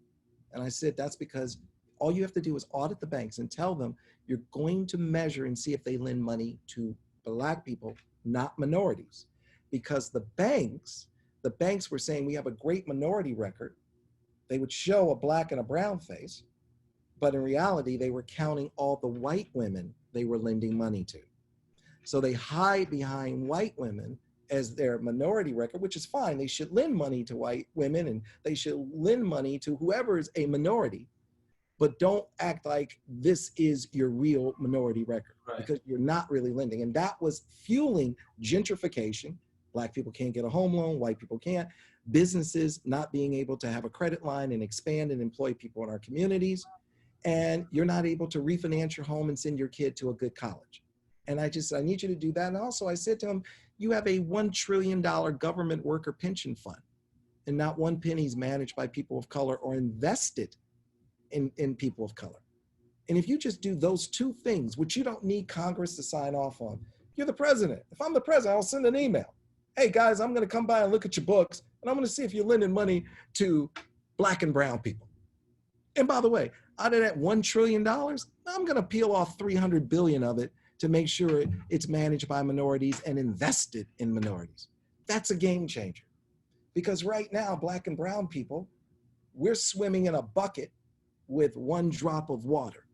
And I said, that's because all you have to do is audit the banks and tell them you're going to measure and see if they lend money to Black people, not minorities. Because the banks were saying we have a great minority record. They would show a Black and a brown face, but in reality, they were counting all the white women they were lending money to. So they hide behind white women as their minority record, which is fine. They should lend money to white women and they should lend money to whoever is a minority, but don't act like this is your real minority record, right? Because you're not really lending. And that was fueling gentrification. Black people can't get a home loan, white people can't. Businesses not being able to have a credit line and expand and employ people in our communities. And you're not able to refinance your home and send your kid to a good college. And I need you to do that. And also I said to him, you have a $1 trillion government worker pension fund, and not one penny is managed by people of color or invested in people of color. And if you just do those two things, which you don't need Congress to sign off on, you're the president. If I'm the president, I'll send an email. Hey guys, I'm gonna come by and look at your books, and I'm gonna see if you're lending money to Black and brown people. And by the way, out of that $1 trillion, I'm gonna peel off 300 billion of it to make sure it's managed by minorities and invested in minorities. That's a game changer. Because right now, Black and brown people, we're swimming in a bucket with one drop of water.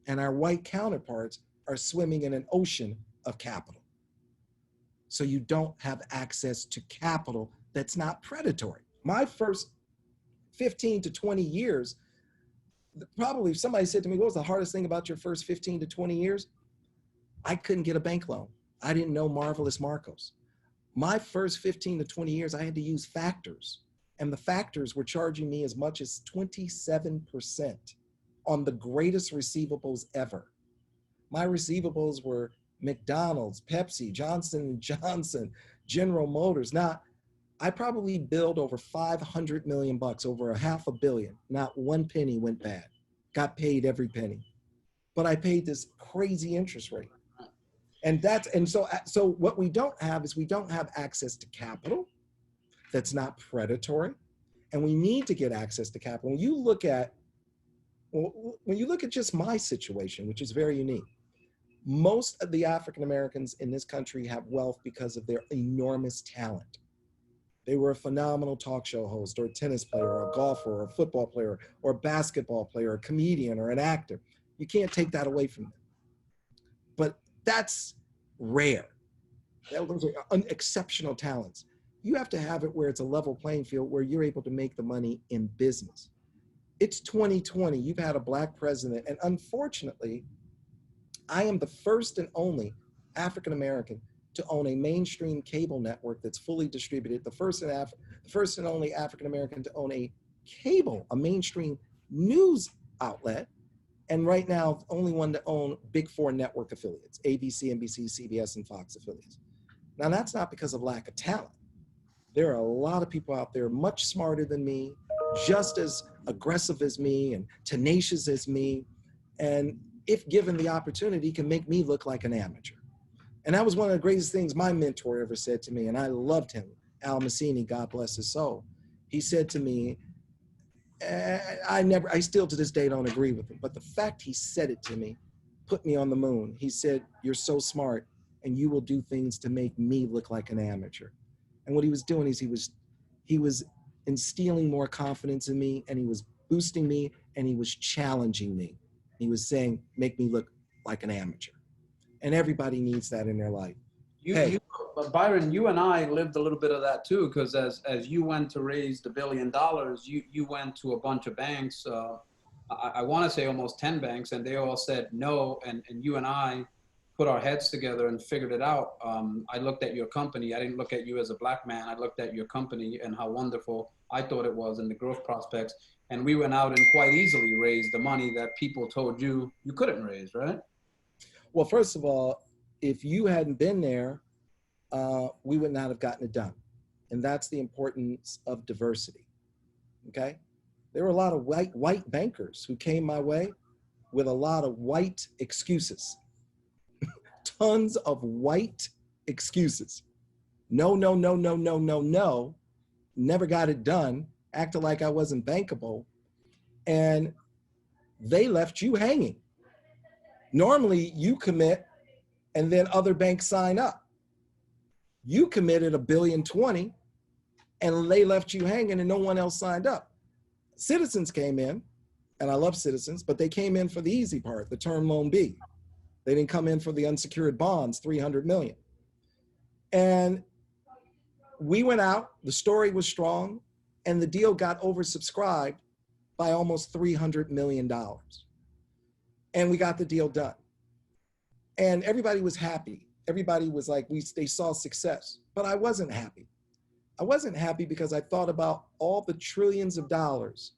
And our white counterparts are swimming in an ocean of capital. So you don't have access to capital that's not predatory. My first 15 to 20 years, probably if somebody said to me, what was the hardest thing about your first 15 to 20 years? I couldn't get a bank loan. I didn't know Marvelous Marcos. My first 15 to 20 years, I had to use factors. And the factors were charging me as much as 27% on the greatest receivables ever. My receivables were McDonald's, Pepsi, Johnson & Johnson, General Motors. Now, I probably billed over 500 million bucks, over $500 million. Not one penny went bad. Got paid every penny. But I paid this crazy interest rate. And so what we don't have is we don't have access to capital that's not predatory. And we need to get access to capital. When you look at just my situation, which is very unique, most of the African Americans in this country have wealth because of their enormous talent. They were a phenomenal talk show host, or a tennis player, or a golfer, or a football player, or a basketball player, or a comedian, or an actor. You can't take that away from them. But that's rare. Those are exceptional talents. You have to have it where it's a level playing field where you're able to make the money in business. It's 2020. You've had a Black president, and unfortunately, I am the first and only African American to own a mainstream cable network that's fully distributed, the first and only African American to own a mainstream news outlet, and right now, only one to own Big Four network affiliates, ABC, NBC, CBS, and Fox affiliates. Now, that's not because of lack of talent. There are a lot of people out there much smarter than me, just as aggressive as me and tenacious as me, and if given the opportunity, can make me look like an amateur. And that was one of the greatest things my mentor ever said to me, and I loved him, Al Massini, God bless his soul. He said to me, I still to this day don't agree with him, but the fact he said it to me put me on the moon. He said, you're so smart and you will do things to make me look like an amateur. And what he was doing is he was instilling more confidence in me, and he was boosting me, and he was challenging me. He was saying, make me look like an amateur. And everybody needs that in their life. But Byron, you and I lived a little bit of that too, because as you went to raise the $1 billion, you went to a bunch of banks. I want to say almost 10 banks, and they all said no. And you and I put our heads together and figured it out. I looked at your company. I didn't look at you as a black man. I looked at your company and how wonderful I thought it was and the growth prospects. And we went out and quite easily raised the money that people told you you couldn't raise, right? Well, first of all, if you hadn't been there, we would not have gotten it done. And that's the importance of diversity, okay? There were a lot of white bankers who came my way with a lot of white excuses. Tons of white excuses. No, no, no, no, no, no, no. Never got it done. Acted like I wasn't bankable. And they left you hanging. Normally you commit and then other banks sign up. You committed $1.020 billion and they left you hanging and no one else signed up. Citizens came in, and I love Citizens, but they came in for the easy part, the term loan B. They didn't come in for the unsecured bonds, $300 million. And we went out, the story was strong, and the deal got oversubscribed by almost $300 million. And we got the deal done. And everybody was happy. Everybody was like, they saw success, but I wasn't happy. I wasn't happy because I thought about all the trillions of dollars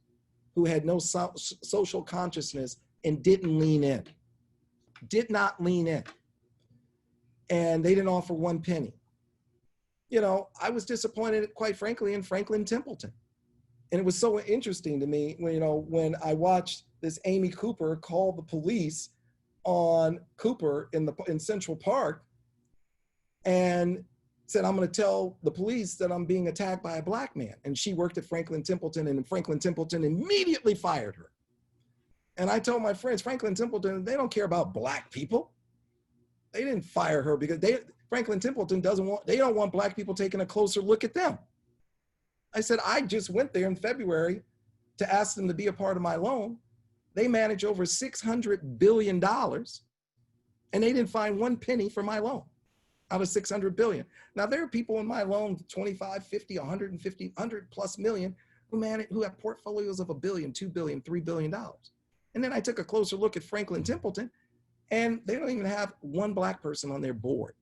who had no social consciousness and didn't lean in, did not lean in. And they didn't offer one penny. You know, I was disappointed, quite frankly, in Franklin Templeton. And it was so interesting to me when, you know, when I watched this Amy Cooper call the police on Cooper in Central Park and said, I'm going to tell the police that I'm being attacked by a black man. And she worked at Franklin Templeton, and Franklin Templeton immediately fired her. And I told my friends, Franklin Templeton, they don't care about black people. They didn't fire her because Franklin Templeton they don't want black people taking a closer look at them. I said, I just went there in February to ask them to be a part of my loan. They manage over $600 billion, and they didn't find one penny for my loan out of $600 billion. Now, there are people in my loan, 25, 50, 150, 100 plus million, who have portfolios of $1 billion, $2 billion, $3 billion. And then I took a closer look at Franklin Templeton, and they don't even have one black person on their board.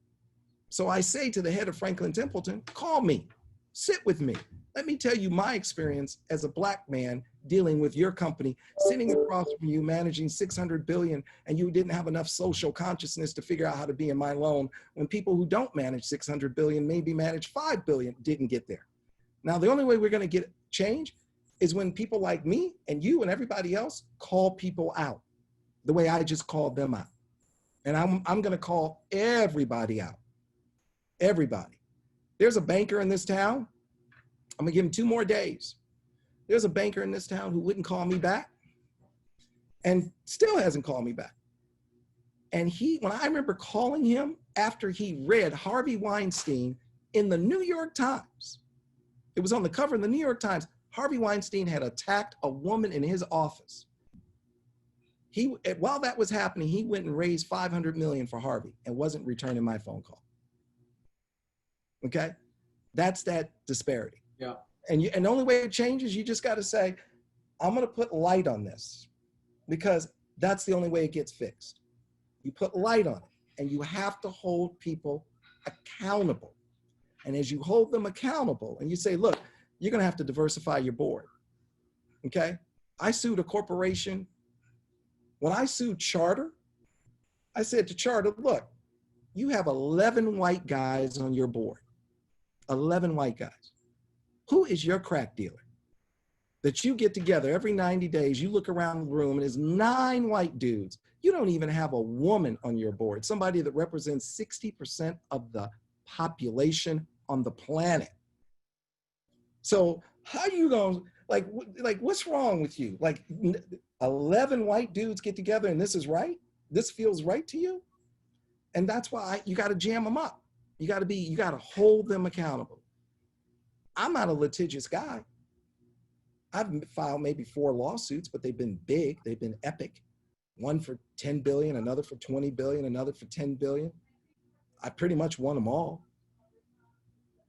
So I say to the head of Franklin Templeton, call me, sit with me. Let me tell you my experience as a black man dealing with your company, sitting across from you, managing $600 billion, and you didn't have enough social consciousness to figure out how to be in my loan when people who don't manage $600 billion, maybe manage $5 billion, didn't get there. Now, the only way we're going to get change is when people like me and you and everybody else call people out the way I just called them out. And I'm going to call everybody out. Everybody. There's a banker in this town. I'm gonna give him 2 more days. There's a banker in this town who wouldn't call me back and still hasn't called me back. And when I remember calling him after he read Harvey Weinstein in the New York Times, it was on the cover of the New York Times, Harvey Weinstein had attacked a woman in his office. While that was happening, he went and raised $500 million for Harvey and wasn't returning my phone call. Okay? That's that disparity. Yeah. And the only way it changes, you just got to say, I'm going to put light on this, because that's the only way it gets fixed. You put light on it, and you have to hold people accountable. And as you hold them accountable and you say, look, you're going to have to diversify your board. Okay? I sued a corporation. When I sued Charter, I said to Charter, look, you have 11 white guys on your board. 11 white guys. Who is your crack dealer that you get together every 90 days? You look around the room and there's 9 white dudes. You don't even have a woman on your board, somebody that represents 60% of the population on the planet. So how are you going, like what's wrong with you? Like 11 white dudes get together and this is right? This feels right to you? And that's why you got to jam them up. You got to hold them accountable. I'm not a litigious guy. I've filed maybe 4 lawsuits, but they've been big. They've been epic. One for 10 billion, another for 20 billion, another for 10 billion. I pretty much won them all.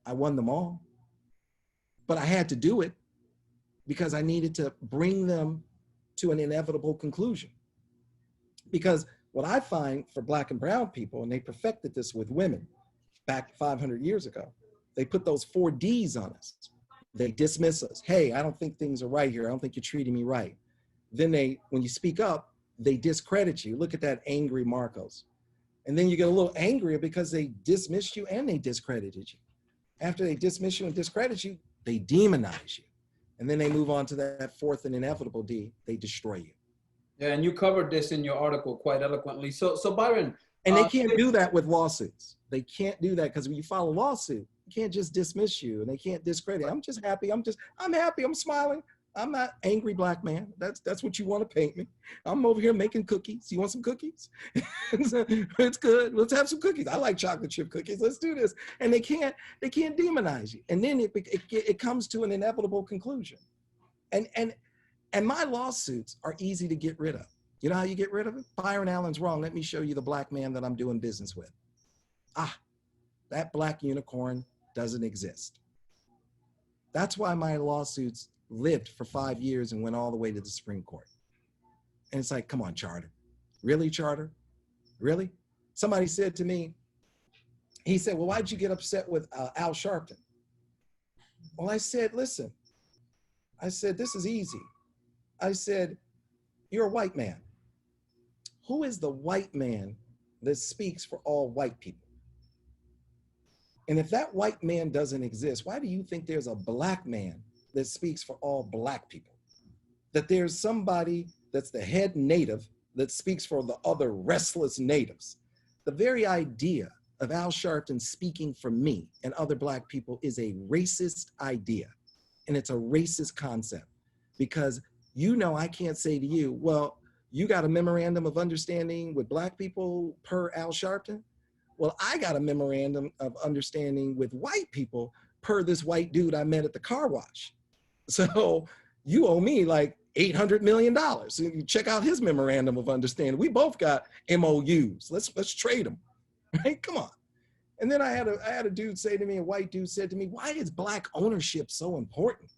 I won them all. But I had to do it because I needed to bring them to an inevitable conclusion. Because what I find for Black and brown people, and they perfected this with women back 500 years ago, they put those 4 Ds on us. They dismiss us. Hey, I don't think things are right here. I don't think you're treating me right. Then when you speak up, they discredit you. Look at that angry Marcos. And then you get a little angrier because they dismissed you and they discredited you. After they dismiss you and discredit you, they demonize you. And then they move on to that 4th and inevitable D, they destroy you. Yeah, and you covered this in your article quite eloquently. So Byron. And they can't do that with lawsuits. They can't do that because when you file a lawsuit, you can't just dismiss you and they can't discredit. I'm just happy. I'm happy. I'm smiling. I'm not angry Black man. That's what you want to paint me. I'm over here making cookies. You want some cookies? It's good. Let's have some cookies. I like chocolate chip cookies. Let's do this. And they can't demonize you. And then it comes to an inevitable conclusion. And my lawsuits are easy to get rid of. You know how you get rid of it? Byron Allen's wrong. Let me show you the Black man that I'm doing business with. That black unicorn doesn't exist. That's why my lawsuits lived for 5 years and went all the way to the Supreme Court. And it's like, come on, Charter. Really, Charter? Really? Somebody said to me, he said, well, why'd you get upset with Al Sharpton? Well, I said, listen, I said, this is easy. I said, you're a white man. Who is the white man that speaks for all white people? And if that white man doesn't exist, why do you think there's a Black man that speaks for all Black people? That there's somebody that's the head native that speaks for the other restless natives. The very idea of Al Sharpton speaking for me and other Black people is a racist idea. And it's a racist concept because I can't say to you, well, you got a memorandum of understanding with Black people per Al Sharpton? Well, I got a memorandum of understanding with white people per this white dude I met at the car wash. So you owe me like $800 million. So you check out his memorandum of understanding. We both got MOUs. Let's trade them, right? Come on. And then I had a dude say to me, a white dude said to me, why is Black ownership so important?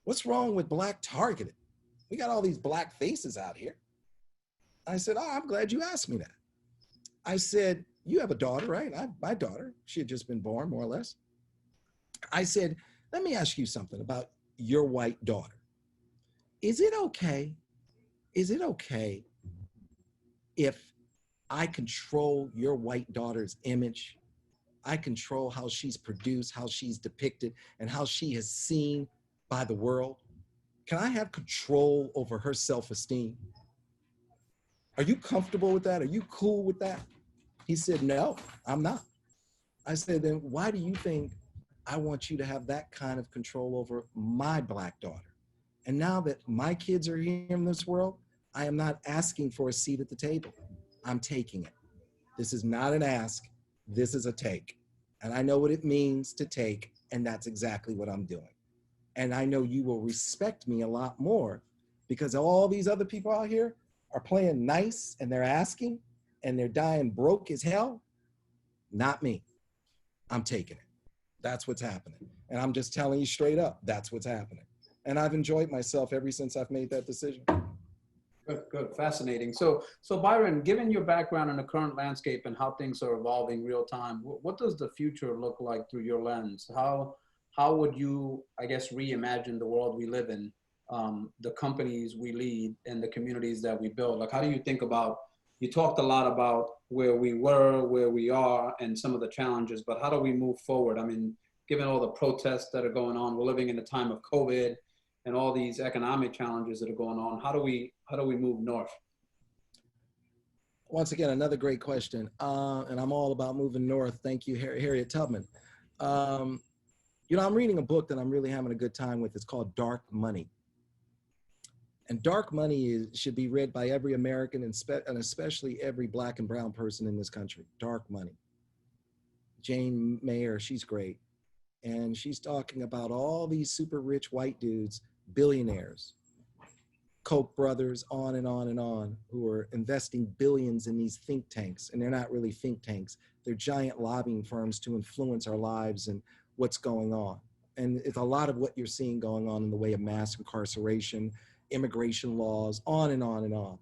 What's wrong with Black targeting? We got all these Black faces out here. I said, I'm glad you asked me that. I said, you have a daughter, right? My daughter, she had just been born, more or less. I said, let me ask you something about your white daughter. Is it okay if I control your white daughter's image? I control how she's produced, how she's depicted, and how she is seen by the world? Can I have control over her self-esteem? Are you comfortable with that? Are you cool with that? He said, no, I'm not. I said, then why do you think I want you to have that kind of control over my Black daughter? And now that my kids are here in this world, I am not asking for a seat at the table. I'm taking it. This is not an ask. This is a take. And I know what it means to take, and that's exactly what I'm doing. And I know you will respect me a lot more because all these other people out here are playing nice and they're asking and they're dying broke as hell. Not me. I'm taking it. That's what's happening. And I'm just telling you straight up, that's what's happening. And I've enjoyed myself ever since I've made that decision. Good, fascinating. So Byron, given your background in the current landscape and how things are evolving real time, what does the future look like through your lens? How would you, I guess, reimagine the world we live in, the companies we lead and the communities that we build? Like, how do you think about, you talked a lot about where we were, where we are, and some of the challenges, but how do we move forward? I mean, given all the protests that are going on, we're living in a time of COVID and all these economic challenges that are going on. How do we move north? Once again, another great question. And I'm all about moving north. Thank you, Harriet Tubman. You know, I'm reading a book that I'm really having a good time with. It's called Dark Money. And Dark Money should be read by every American and especially every Black and brown person in this country. Dark Money. Jane Mayer, she's great. And she's talking about all these super rich white dudes, billionaires, Koch brothers, on and on and on, who are investing billions in these think tanks. And they're not really think tanks. They're giant lobbying firms to influence our lives and what's going on. And it's a lot of what you're seeing going on in the way of mass incarceration, immigration laws, on and on and on.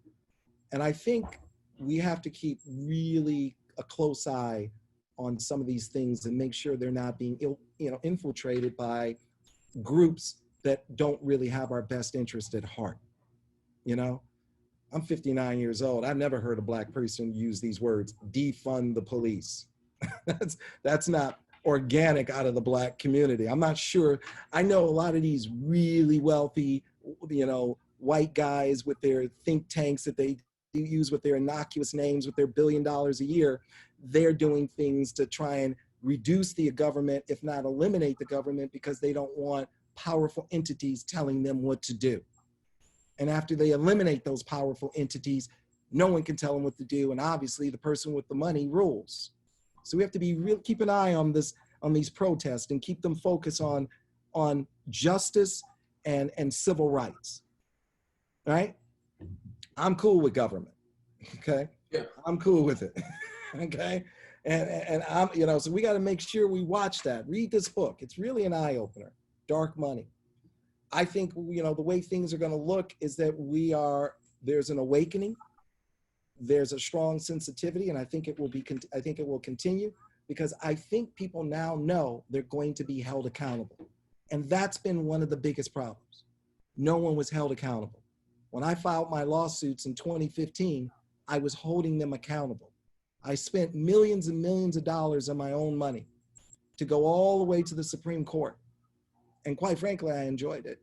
And I think we have to keep really a close eye on some of these things and make sure they're not being infiltrated by groups that don't really have our best interest at heart. You know, I'm 59 years old. I've never heard a Black person use these words, defund the police. That's not organic out of the Black community. I'm not sure. I know a lot of these really wealthy, white guys with their think tanks that they use with their innocuous names, with their $1 billion a year. They're doing things to try and reduce the government, if not eliminate the government, because they don't want powerful entities telling them what to do. And after they eliminate those powerful entities, no one can tell them what to do. And obviously the person with the money rules. So we have to be keep an eye on these protests and keep them focused on justice and civil rights. Right? I'm cool with government. Okay? Yeah. I'm cool with it. Okay? And I'm, so we got to make sure we watch that. Read this book. It's really an eye opener. Dark Money. I think, the way things are going to look is that there's an awakening. There's a strong sensitivity, and I think it will continue, because I think people now know they're going to be held accountable. And that's been one of the biggest problems. No one was held accountable. When I filed my lawsuits in 2015, I was holding them accountable. I spent millions and millions of dollars of my own money to go all the way to the Supreme Court. And quite frankly, I enjoyed it.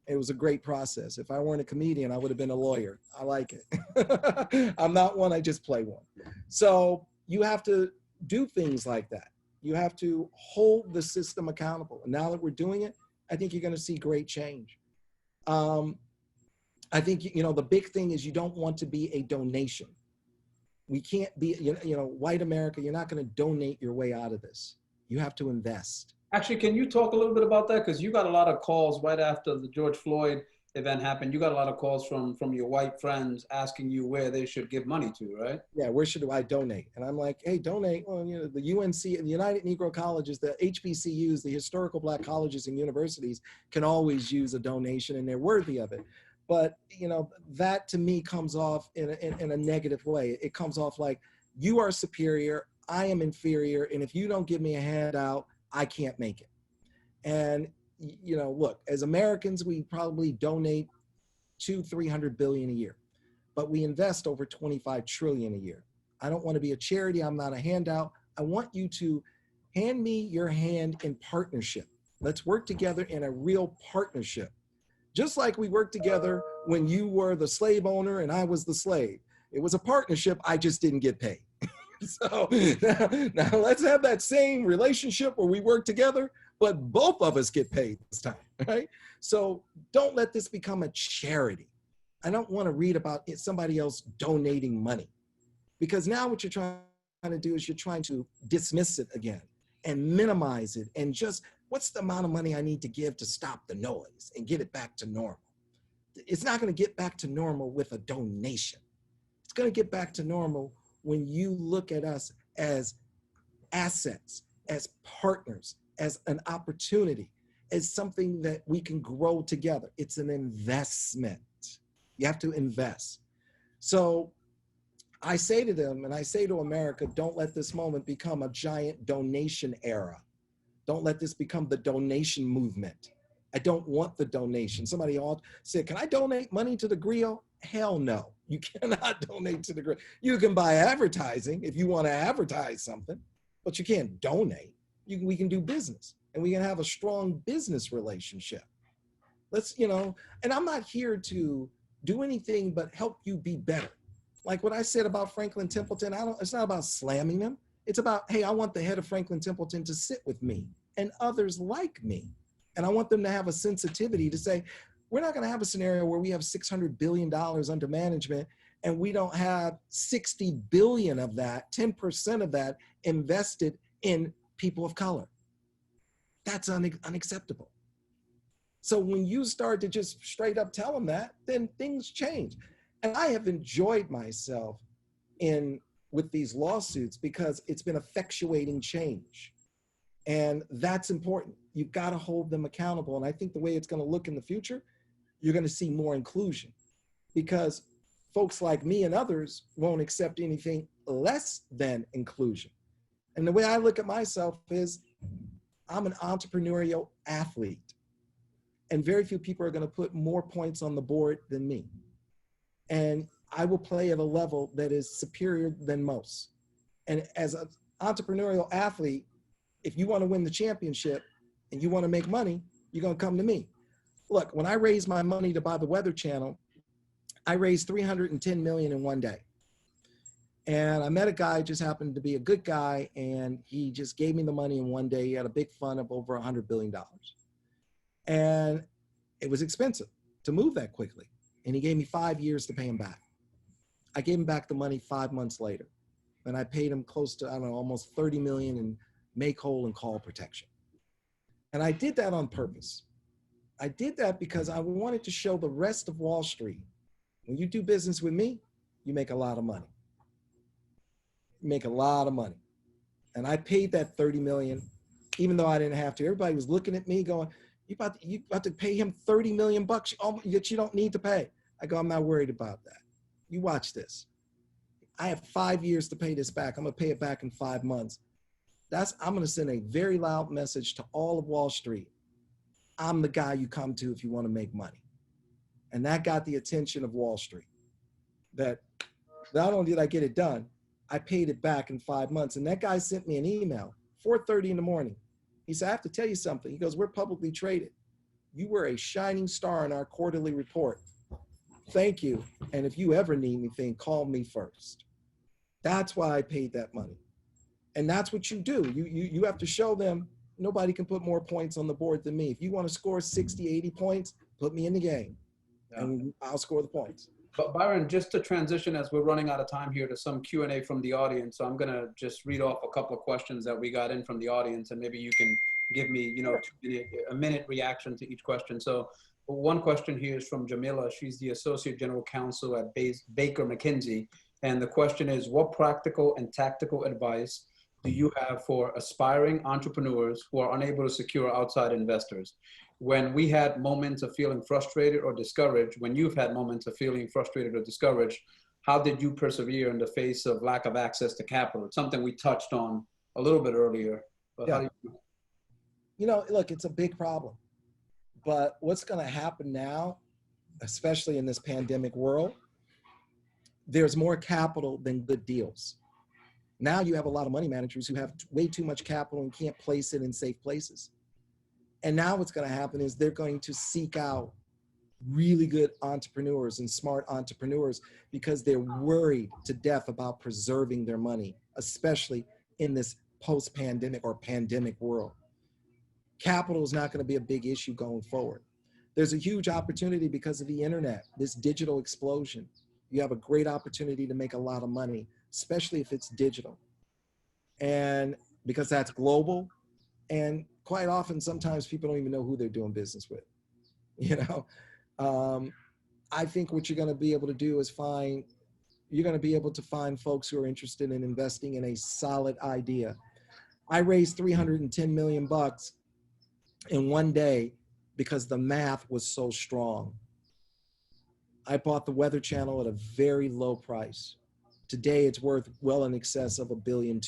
It was a great process. If I weren't a comedian, I would have been a lawyer. I like it. I'm not one, I just play one. So you have to do things like that. You have to hold the system accountable. And now that we're doing it, I think you're going to see great change. I think, the big thing is you don't want to be a donation. We can't be, white America, you're not going to donate your way out of this. You have to invest. Actually, can you talk a little bit about that? Because you got a lot of calls right after the George Floyd event happened. You got a lot of calls from your white friends asking you where they should give money to, right? Yeah, where should I donate? And I'm like, hey, donate. Well, the UNC, the United Negro Colleges, the HBCUs, the historical Black colleges and universities can always use a donation, and they're worthy of it. But, that to me comes off in a negative way. It comes off like, you are superior, I am inferior, and if you don't give me a handout, I can't make it. And, look, as Americans, we probably donate $200-300 billion a year, but we invest over 25 trillion a year. I don't want to be a charity. I'm not a handout. I want you to hand me your hand in partnership. Let's work together in a real partnership. Just like we worked together when you were the slave owner and I was the slave. It was a partnership. I just didn't get paid. So now let's have that same relationship where we work together, but both of us get paid this time, right? So don't let this become a charity. I don't want to read about somebody else donating money, because now what you're trying to do is you're trying to dismiss it again and minimize it, and just, what's the amount of money I need to give to stop the noise and get it back to normal? It's not going to get back to normal with a donation. It's going to get back to normal when you look at us as assets, as partners, as an opportunity, as something that we can grow together. It's an investment. You have to invest. So I say to them, and I say to America, don't let this moment become a giant donation era. Don't let this become the donation movement. I don't want the donation. Somebody said, can I donate money to the griot? Hell no, you cannot donate to the griot. You can buy advertising if you want to advertise something, but you can't donate. We can do business, and we can have a strong business relationship. Let's, and I'm not here to do anything but help you be better. Like what I said about Franklin Templeton, it's not about slamming them. It's about, hey, I want the head of Franklin Templeton to sit with me and others like me. And I want them to have a sensitivity to say, we're not going to have a scenario where we have $600 billion under management and we don't have 60 billion of that, 10% of that invested in people of color. That's unacceptable. So when you start to just straight up tell them that, then things change. And I have enjoyed myself with these lawsuits because it's been effectuating change. And that's important. You've got to hold them accountable. And I think the way it's going to look in the future, you're going to see more inclusion, because folks like me and others won't accept anything less than inclusion. And the way I look at myself is I'm an entrepreneurial athlete. And very few people are going to put more points on the board than me. And I will play at a level that is superior than most. And as an entrepreneurial athlete, if you want to win the championship and you want to make money, you're going to come to me. Look, when I raised my money to buy the Weather Channel, I raised $310 million in one day. And I met a guy, just happened to be a good guy, and he just gave me the money in one day. He had a big fund of over $100 billion. And it was expensive to move that quickly. And he gave me 5 years to pay him back. I gave him back the money 5 months later. And I paid him close to, I don't know, almost 30 million in make whole and call protection. And I did that on purpose. I did that because I wanted to show the rest of Wall Street, when you do business with me, you make a lot of money. You make a lot of money. And I paid that 30 million, even though I didn't have to. Everybody was looking at me going, you about to pay him 30 million bucks that you don't need to pay. I go, I'm not worried about that. You watch this. I have 5 years to pay this back. I'm gonna pay it back in 5 months. I'm gonna send a very loud message to all of Wall Street. I'm the guy you come to if you wanna make money. And that got the attention of Wall Street. That not only did I get it done, I paid it back in 5 months. And that guy sent me an email, 4:30 in the morning. He said, I have to tell you something. He goes, we're publicly traded. You were a shining star in our quarterly report. Thank you. And if you ever need anything, call me first. That's why I paid that money. And that's what you do. You have to show them nobody can put more points on the board than me. If you want to score 60, 80 points, put me in the game. Yeah. And I'll score the points. But Byron, just to transition as we're running out of time here to some Q&A from the audience. So I'm going to just read off a couple of questions that we got in from the audience, and maybe you can give me, a minute reaction to each question. So one question here is from Jamila. She's the Associate General Counsel at Baker McKinsey. And the question is, what practical and tactical advice do you have for aspiring entrepreneurs who are unable to secure outside investors? When we had moments of feeling frustrated or discouraged, when you've had moments of feeling frustrated or discouraged, how did you persevere in the face of lack of access to capital? It's something we touched on a little bit earlier. But yeah. Look, it's a big problem. But what's going to happen now, especially in this pandemic world, there's more capital than good deals. Now you have a lot of money managers who have way too much capital and can't place it in safe places. And now what's going to happen is they're going to seek out really good entrepreneurs and smart entrepreneurs because they're worried to death about preserving their money, especially in this post-pandemic or pandemic world. Capital is not going to be a big issue going forward. There's a huge opportunity because of the internet, this digital explosion. You have a great opportunity to make a lot of money, especially if it's digital. And because that's global, and quite often, sometimes people don't even know who they're doing business with. I think what you're going to be able to do is you're going to be able to find folks who are interested in investing in a solid idea. I raised $310 million in one day because the math was so strong. I bought the Weather Channel at a very low price. Today, it's worth well in excess of $1.2 billion.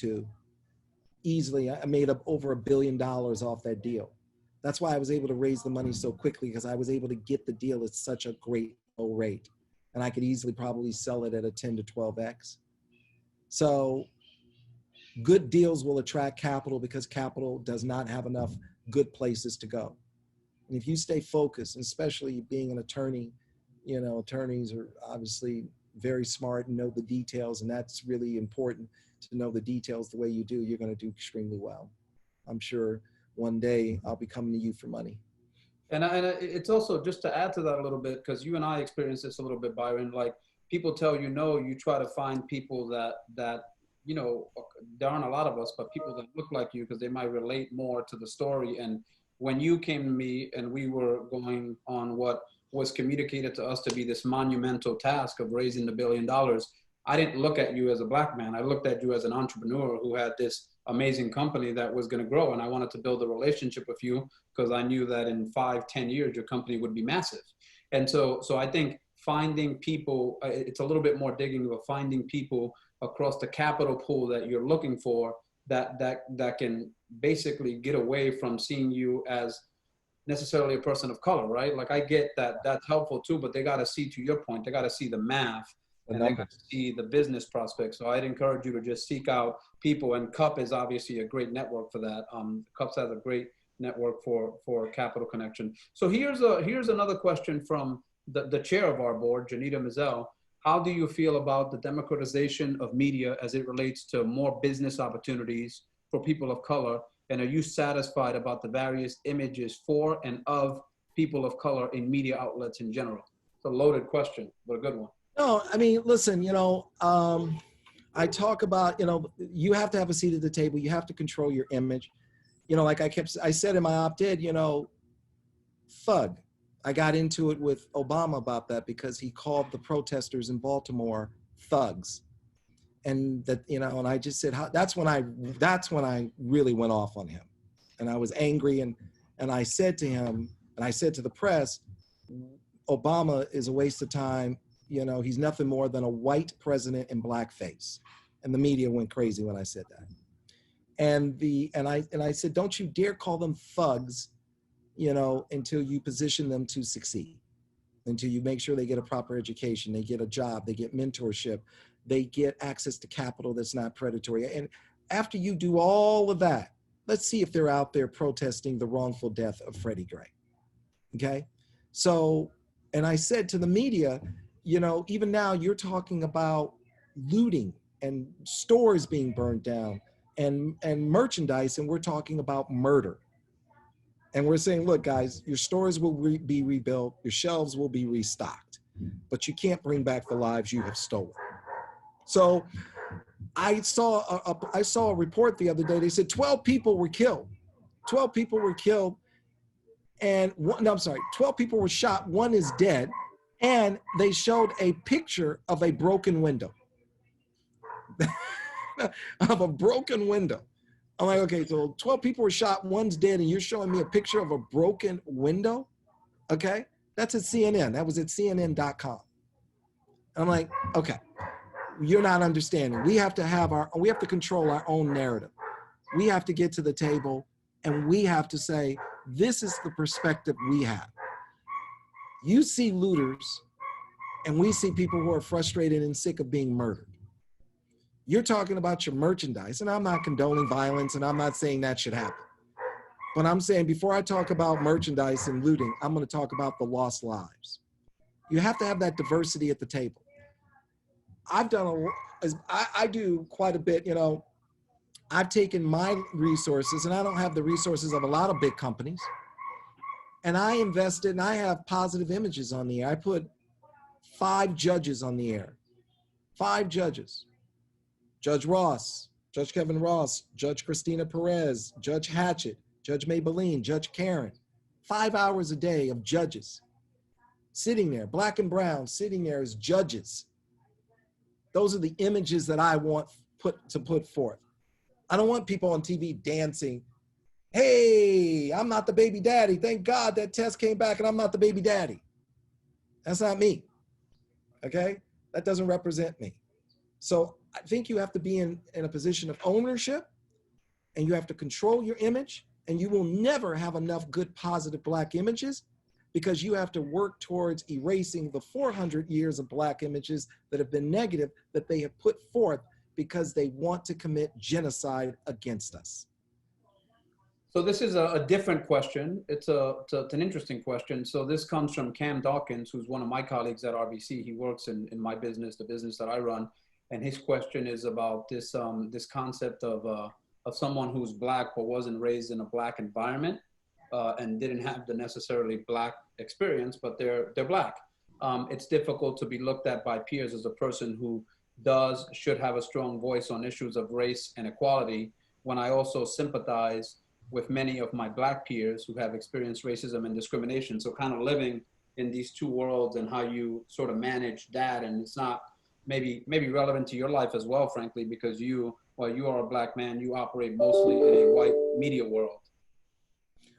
Easily, I made up over $1 billion off that deal. That's why I was able to raise the money so quickly, because I was able to get the deal at such a great low rate. And I could easily probably sell it at a 10 to 12x. So good deals will attract capital because capital does not have enough good places to go. And if you stay focused, and especially being an attorney, attorneys are obviously very smart and know the details, and that's really important to know the details the way you do. You're going to do extremely well. I'm sure one day I'll be coming to you for money. And it's also, just to add to that a little bit, because you and I experienced this a little bit, Byron, like people tell you no, you try to find people that you know, there aren't a lot of us, but people that look like you, because they might relate more to the story. And when you came to me and we were going on what was communicated to us to be this monumental task of raising the $1 billion, I didn't look at you as a Black man. I looked at you as an entrepreneur who had this amazing company that was going to grow. And I wanted to build a relationship with you because I knew that in 5-10 years, your company would be massive. And so I think finding people, it's a little bit more digging, but finding people across the capital pool that you're looking for that can basically get away from seeing you as necessarily a person of color, right? Like I get that that's helpful too, but they got to see, to your point, they got to see the math and they got to see the business prospects. So I'd encourage you to just seek out people, and CUP is obviously a great network for that. CUP has a great network for capital connection. So here's another question from the chair of our board, Janita Mizell. How do you feel about the democratization of media as it relates to more business opportunities for people of color? And are you satisfied about the various images for and of people of color in media outlets in general? It's a loaded question, but a good one. No, I mean, listen, you know, I talk about, you know, you have to have a seat at the table. You have to control your image. You know, like I said in my op-ed, you know, thug. I got into it with Obama about that because he called the protesters in Baltimore thugs. And that, you know, and I just said, that's when I really went off on him. And I was angry, and I said to him, and I said to the press, Obama is a waste of time. You know, he's nothing more than a white president in blackface. And the media went crazy when I said that. And I said, don't you dare call them thugs, you know, until you position them to succeed, until you make sure they get a proper education, they get a job, they get mentorship, they get access to capital that's not predatory. And after you do all of that, let's see if they're out there protesting the wrongful death of Freddie Gray. Okay? So, and I said to the media, you know, even now you're talking about looting and stores being burned down and merchandise, and we're talking about murder. And we're saying, look, guys, your stores will be rebuilt, your shelves will be restocked, but you can't bring back the lives you have stolen. So I saw a report the other day. They said 12 people were killed. 12 people were killed, and 12 people were shot. One is dead, and they showed a picture of a broken window. Of a broken window. I'm like, okay, so 12 people were shot, one's dead, and you're showing me a picture of a broken window? Okay, that's at CNN. That was at CNN.com. I'm like, okay, you're not understanding. We have to control our own narrative. We have to get to the table, and we have to say, this is the perspective we have. You see looters, and we see people who are frustrated and sick of being murdered. You're talking about your merchandise, and I'm not condoning violence, and I'm not saying that should happen. But I'm saying before I talk about merchandise and looting, I'm going to talk about the lost lives. You have to have that diversity at the table. I've done I do quite a bit, you know. I've taken my resources, and I don't have the resources of a lot of big companies, and I invested, and I have positive images on the air. I put 5 judges on the air, 5 judges. Judge Ross, Judge Kevin Ross, Judge Christina Perez, Judge Hatchett, Judge Maybelline, Judge Karen. 5 hours a day of judges sitting there, black and brown, sitting there as judges. Those are the images that I want to put forth. I don't want people on TV dancing. Hey, I'm not the baby daddy. Thank God that test came back and I'm not the baby daddy. That's not me. Okay? That doesn't represent me. So I think you have to be in a position of ownership, and you have to control your image, and you will never have enough good, positive Black images because you have to work towards erasing the 400 years of Black images that have been negative that they have put forth because they want to commit genocide against us. So this is a different question. It's an interesting question. So this comes from Cam Dawkins, who's one of my colleagues at RBC. He works in my business, the business that I run. And his question is about this concept of someone who's Black but wasn't raised in a Black environment and didn't have the necessarily Black experience, but they're Black. It's difficult to be looked at by peers as a person who should have a strong voice on issues of race and equality, when I also sympathize with many of my Black peers who have experienced racism and discrimination. So kind of living in these two worlds and how you sort of manage that. And it's not maybe relevant to your life as well, frankly, because while you are a Black man, you operate mostly in a white media world.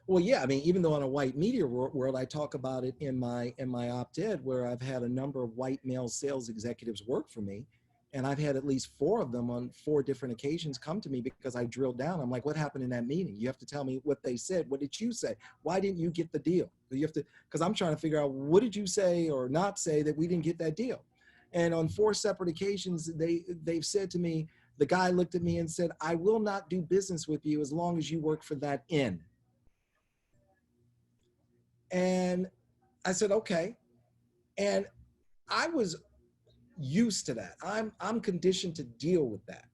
Well, yeah, I mean, even though in a white media world, I talk about it in my op-ed, where I've had a number of white male sales executives work for me, and I've had at least 4 of them on 4 different occasions come to me because I drilled down. I'm like, what happened in that meeting? You have to tell me what they said. What did you say? Why didn't you get the deal? You have to, because I'm trying to figure out, what did you say or not say that we didn't get that deal? And on 4 separate occasions, they've said to me, the guy looked at me and said, I will not do business with you as long as you work for that inn. And I said, okay. And I was used to that. I'm conditioned to deal with that.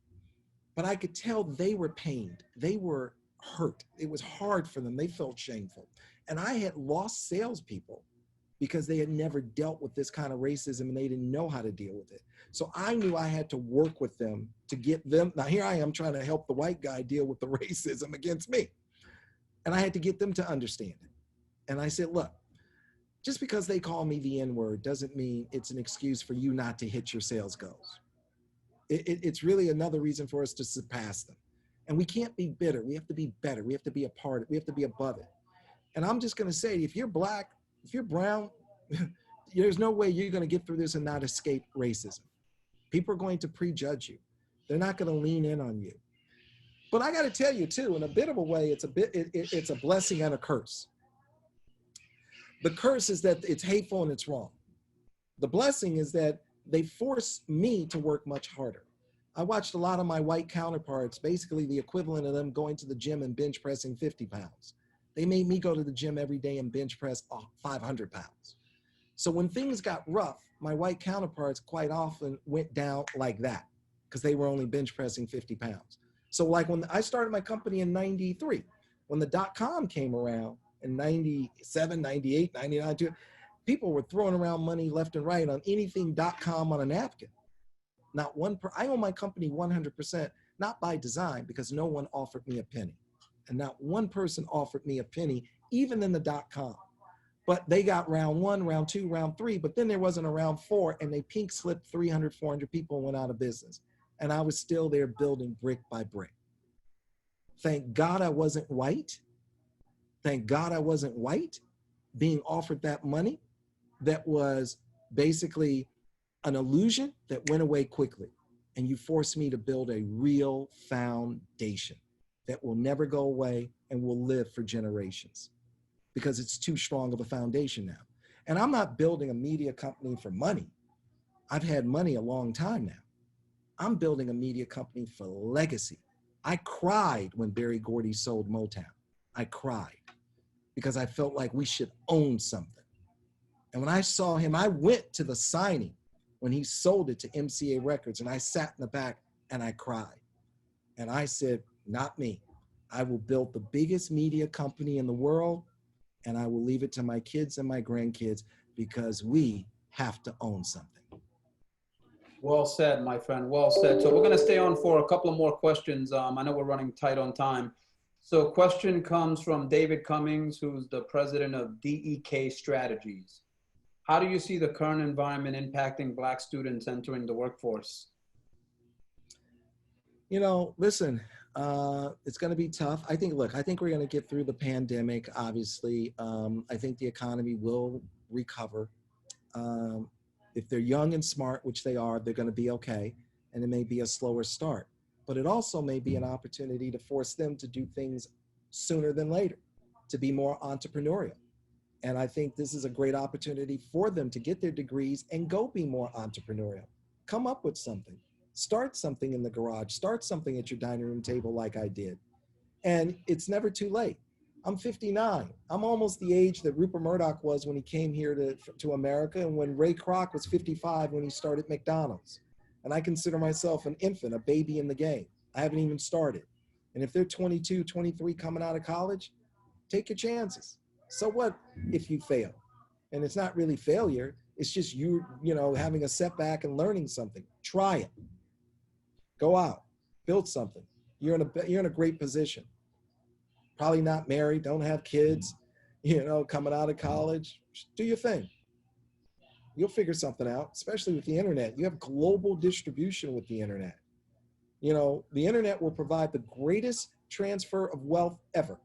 But I could tell they were pained. They were hurt. It was hard for them. They felt shameful. And I had lost salespeople because they had never dealt with this kind of racism and they didn't know how to deal with it. So I knew I had to work with them to get them. Now here I am trying to help the white guy deal with the racism against me. And I had to get them to understand it. And I said, look, just because they call me the N-word doesn't mean it's an excuse for you not to hit your sales goals. It's really another reason for us to surpass them. And we can't be bitter. We have to be better. We have to be a part of it. We have to be above it. And I'm just going to say, if you're Black, if you're brown, there's no way you're going to get through this and not escape racism. People are going to prejudge you. They're not going to lean in on you. But I got to tell you too, in a bit of a way, it's a blessing and a curse. The curse is that it's hateful and it's wrong. The blessing is that they force me to work much harder. I watched a lot of my white counterparts, basically the equivalent of them going to the gym and bench pressing 50 pounds. They made me go to the gym every day and bench press 500 pounds. So when things got rough, my white counterparts quite often went down like that because they were only bench pressing 50 pounds. So like when I started my company in 93, when the .com came around, in 97, 98, 99, people were throwing around money left and right on anything .com on a napkin. I own my company 100%, not by design, because no one offered me a penny. And not one person offered me a penny, even in the .com. But they got round 1, round 2, round 3, but then there wasn't a round 4, and they pink slipped 300, 400 people and went out of business. And I was still there building brick by brick. Thank God I wasn't white. Thank God I wasn't white, being offered that money that was basically an illusion that went away quickly. And you forced me to build a real foundation that will never go away and will live for generations because it's too strong of a foundation now. And I'm not building a media company for money. I've had money a long time now. I'm building a media company for legacy. I cried when Gordy sold Motown. I cried because I felt like we should own something. And when I saw him, I went to the signing when he sold it to MCA Records, and I sat in the back and I cried. And I said, not me. I will build the biggest media company in the world, and I will leave it to my kids and my grandkids because we have to own something. Well said, my friend, well said. So we're gonna stay on for a couple of more questions. I know we're running tight on time. So question comes from David Cummings, who's the president of DEK Strategies. How do you see the current environment impacting Black students entering the workforce? You know, listen, it's going to be tough. I think we're going to get through the pandemic, obviously. I think the economy will recover. If they're young and smart, which they are, they're going to be okay. And it may be a slower start. But it also may be an opportunity to force them to do things sooner than later, to be more entrepreneurial. And I think this is a great opportunity for them to get their degrees and go be more entrepreneurial. Come up with something. Start something in the garage. Start something at your dining room table like I did. And it's never too late. I'm 59. I'm almost the age that Rupert Murdoch was when he came here to America, and when Ray Kroc was 55 when he started McDonald's. And I consider myself an infant, a baby in the game. I haven't even started. And if they're 22, 23 coming out of college, take your chances. So what if you fail? And it's not really failure. It's just you know, having a setback and learning something. Try it. Go out, build something. You're in a great position. Probably not married, don't have kids, coming out of college. Do your thing. You'll figure something out, especially with the internet. You have global distribution with the internet. The internet will provide the greatest transfer of wealth ever.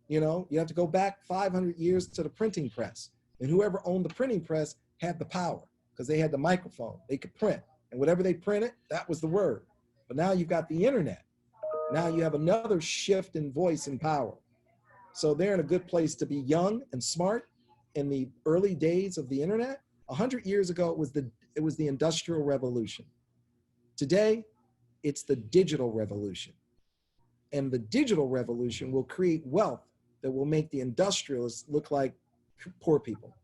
You have to go back 500 years to the printing press. And whoever owned the printing press had the power because they had the microphone. They could print. And whatever they printed, that was the word. But now you've got the internet. Now you have another shift in voice and power. So they're in a good place to be young and smart in the early days of the internet. 100 years ago, it was the Industrial Revolution. Today, it's the digital revolution. And the digital revolution will create wealth that will make the industrialists look like poor people.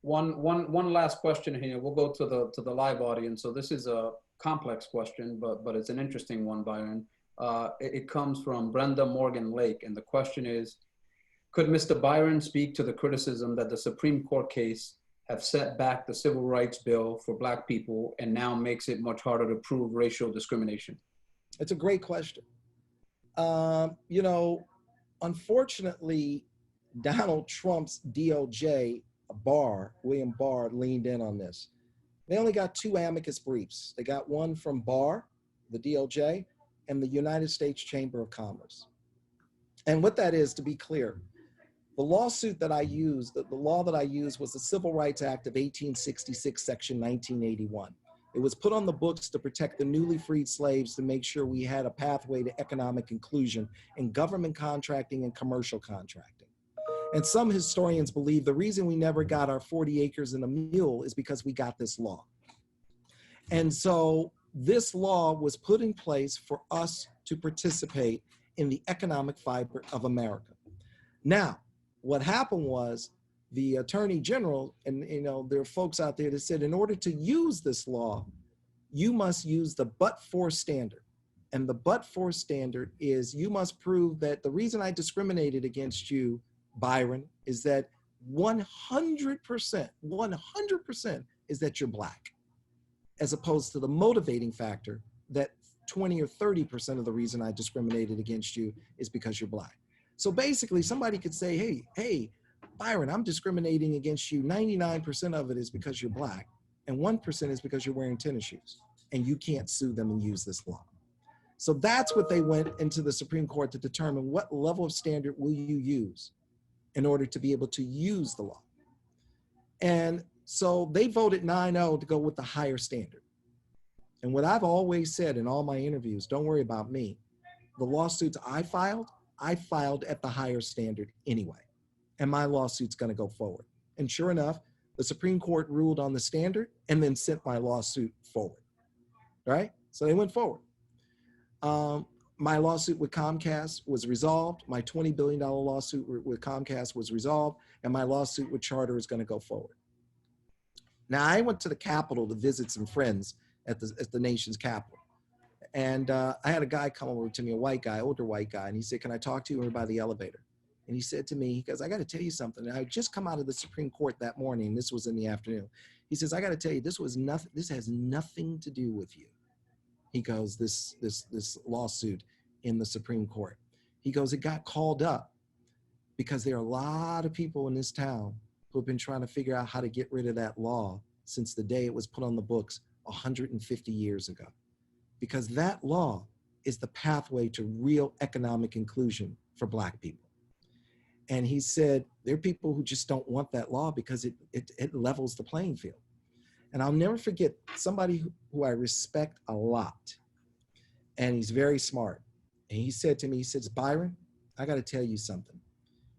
One last question here. We'll go to the live audience. So this is a complex question, but it's an interesting one, Byron. It comes from Brenda Morgan Lake, and the question is, could Mr. Byron speak to the criticism that the Supreme Court case have set back the Civil Rights Bill for Black people and now makes it much harder to prove racial discrimination? It's a great question. Unfortunately, Donald Trump's DOJ, William Barr, leaned in on this. They only got 2 amicus briefs. They got one from Barr, the DOJ, and the United States Chamber of Commerce. And what that is, to be clear, the lawsuit that I used, the law that I used was the Civil Rights Act of 1866, Section 1981. It was put on the books to protect the newly freed slaves to make sure we had a pathway to economic inclusion in government contracting and commercial contracting. And some historians believe the reason we never got our 40 acres and a mule is because we got this law. And so this law was put in place for us to participate in the economic fiber of America. Now, what happened was the Attorney General, and there are folks out there that said, in order to use this law, you must use the but-for standard. And the but-for standard is you must prove that the reason I discriminated against you, Byron, is that 100% is that you're Black, as opposed to the motivating factor that 20 or 30% of the reason I discriminated against you is because you're Black. So basically somebody could say, hey, Byron, I'm discriminating against you. 99% of it is because you're Black, and 1% is because you're wearing tennis shoes, and you can't sue them and use this law. So that's what they went into the Supreme Court to determine what level of standard will you use in order to be able to use the law. And so they voted 9-0 to go with the higher standard. And what I've always said in all my interviews, don't worry about me. The lawsuits I filed at the higher standard anyway. And my lawsuit's gonna go forward. And sure enough, the Supreme Court ruled on the standard and then sent my lawsuit forward, right? So they went forward. My lawsuit with Comcast was resolved. My $20 billion lawsuit with Comcast was resolved, and my lawsuit with Charter is gonna go forward. Now, I went to the Capitol to visit some friends at the nation's capital. And I had a guy come over to me, a white guy, older white guy, and he said, can I talk to you by the elevator? And he said to me, he goes, I got to tell you something. And I just come out of the Supreme Court that morning. This was in the afternoon. He says, I got to tell you, this has nothing to do with you. He goes, this lawsuit in the Supreme Court. He goes, it got called up because there are a lot of people in this town who have been trying to figure out how to get rid of that law since the day it was put on the books 150 years ago. Because that law is the pathway to real economic inclusion for Black people. And he said, there are people who just don't want that law because it levels the playing field. And I'll never forget somebody who I respect a lot, and he's very smart. And he said to me, he says, Byron, I got to tell you something.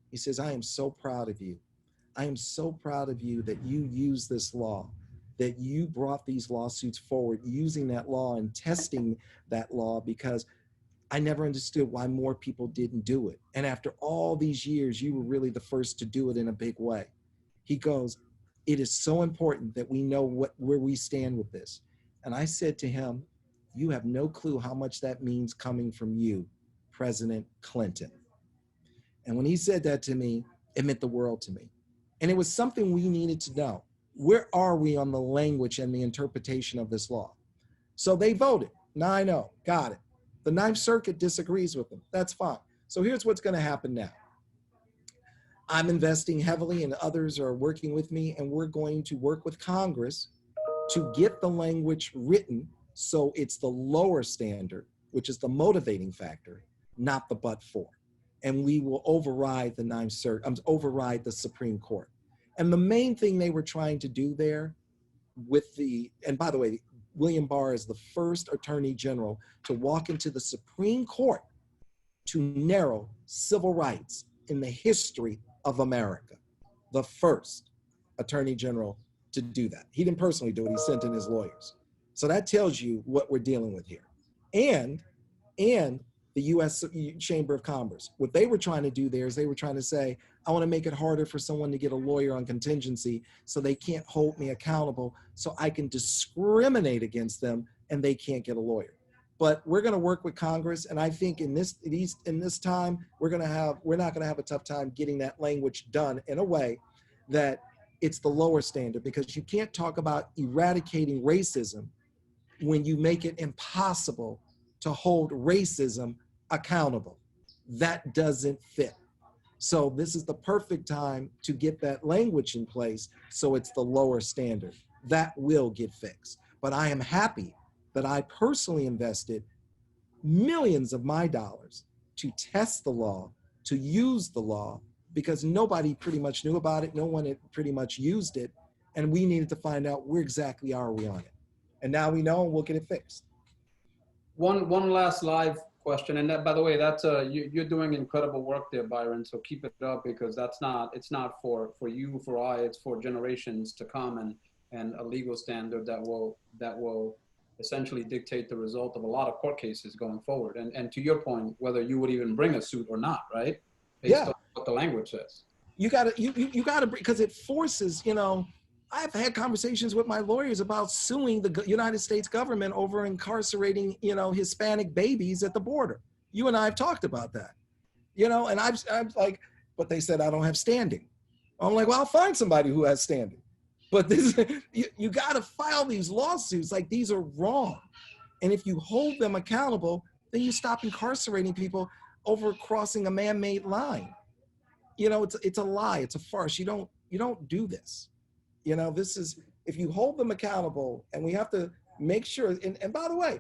He says, I am so proud of you. I am so proud of you that you used this law, that you brought these lawsuits forward using that law and testing that law, because I never understood why more people didn't do it. And after all these years, you were really the first to do it in a big way. He goes, it is so important that we know where we stand with this. And I said to him, you have no clue how much that means coming from you, President Clinton. And when he said that to me, it meant the world to me. And it was something we needed to know. where are we on the language and the interpretation of this law? So they voted 9-0, got it. The Ninth Circuit disagrees with them. That's fine. So here's what's going to happen now. I'm investing heavily and others are working with me, and we're going to work with Congress to get the language written so it's the lower standard, which is the motivating factor, not the but for. And we will override the Ninth Circuit, override the Supreme Court. And the main thing they were trying to do there with the, and by the way, William Barr is the first Attorney General to walk into the Supreme Court to narrow civil rights in the history of America. The first Attorney General to do that. He didn't personally do it, he sent in his lawyers. So that tells you what we're dealing with here. And the US Chamber of Commerce, what they were trying to do there is they were trying to say, I want to make it harder for someone to get a lawyer on contingency so they can't hold me accountable, so I can discriminate against them and they can't get a lawyer. But we're going to work with Congress, and I think in this time, we're not going to have a tough time getting that language done in a way that it's the lower standard, because you can't talk about eradicating racism when you make it impossible to hold racism accountable. That doesn't fit. So this is the perfect time to get that language in place so it's the lower standard. That will get fixed. But I am happy that I personally invested millions of my dollars to test the law, to use the law, because nobody pretty much knew about it. No one had pretty much used it. And we needed to find out where exactly are we on it. And now we know, and we'll get it fixed. One last live question, and that, by the way, that's you're doing incredible work there, Byron. So keep it up, because it's not for you, for I, it's for generations to come, and a legal standard that will essentially dictate the result of a lot of court cases going forward. And to your point, whether you would even bring a suit or not, right? Based on what the language says. You gotta, because it forces, I've had conversations with my lawyers about suing the United States government over incarcerating, Hispanic babies at the border. You and I have talked about that, and I'm like, but they said I don't have standing. I'm like, well, I'll find somebody who has standing. But this, you got to file these lawsuits. Like, these are wrong. And if you hold them accountable, then you stop incarcerating people over crossing a man-made line. It's a lie. It's a farce. You don't do this. This is, if you hold them accountable, and we have to make sure, and by the way,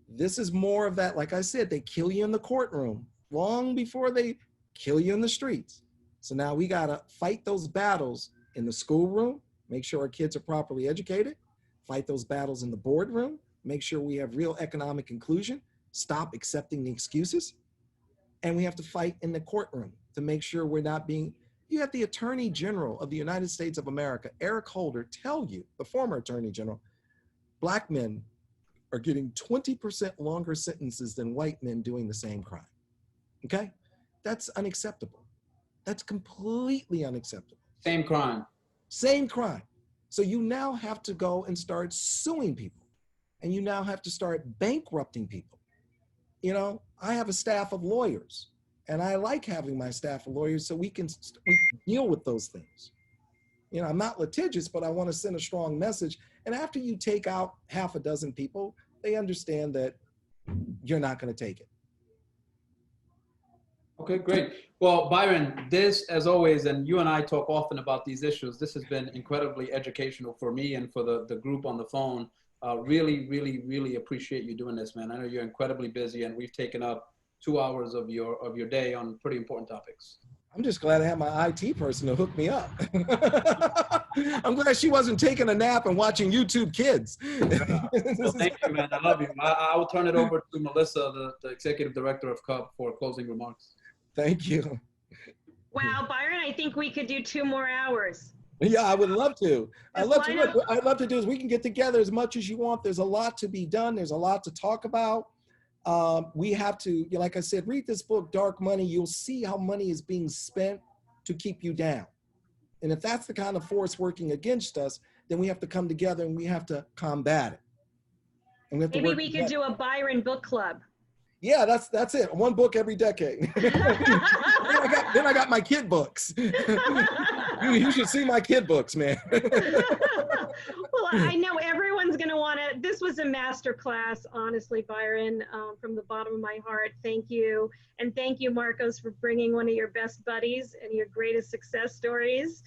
this is more of that, like I said, they kill you in the courtroom long before they kill you in the streets. So now we got to fight those battles in the schoolroom, make sure our kids are properly educated, fight those battles in the boardroom, make sure we have real economic inclusion, stop accepting the excuses, and we have to fight in the courtroom to make sure we're not being. You have the Attorney General of the United States of America, Eric Holder, tell you, the former Attorney General, Black men are getting 20% longer sentences than white men doing the same crime. Okay? That's unacceptable. That's completely unacceptable. Same crime. Same crime. So you now have to go and start suing people, and you now have to start bankrupting people. I have a staff of lawyers, and I like having my staff of lawyers so we can deal with those things. I'm not litigious, but I want to send a strong message. And after you take out half a dozen people, they understand that you're not going to take it. Okay, great. Well, Byron, this, as always, and you and I talk often about these issues, this has been incredibly educational for me and for the group on the phone. Really, really, really appreciate you doing this, man. I know you're incredibly busy, and we've taken up 2 hours of your day on pretty important topics. I'm just glad I have my IT person to hook me up. I'm glad she wasn't taking a nap and watching YouTube Kids. Well, thank you, man. I love you. I will turn it over to Melissa, the Executive Director of CUP, for closing remarks. Thank you. Wow, Byron, I think we could do 2 more hours. Yeah, I would love to. I'd love to do is we can get together as much as you want. There's a lot to be done. There's a lot to talk about. We have to, like I said, read this book, Dark Money. You'll see how money is being spent to keep you down. And if that's the kind of force working against us, then we have to come together and we have to combat it. And we have to Maybe we could do a Byron book club. Yeah, that's it. 1 book every decade. then I got my kid books. You should see my kid books, man. Well, I know everyone's going to want to. This was a master class, honestly, Byron, from the bottom of my heart. Thank you. And thank you, Marcos, for bringing one of your best buddies and your greatest success stories.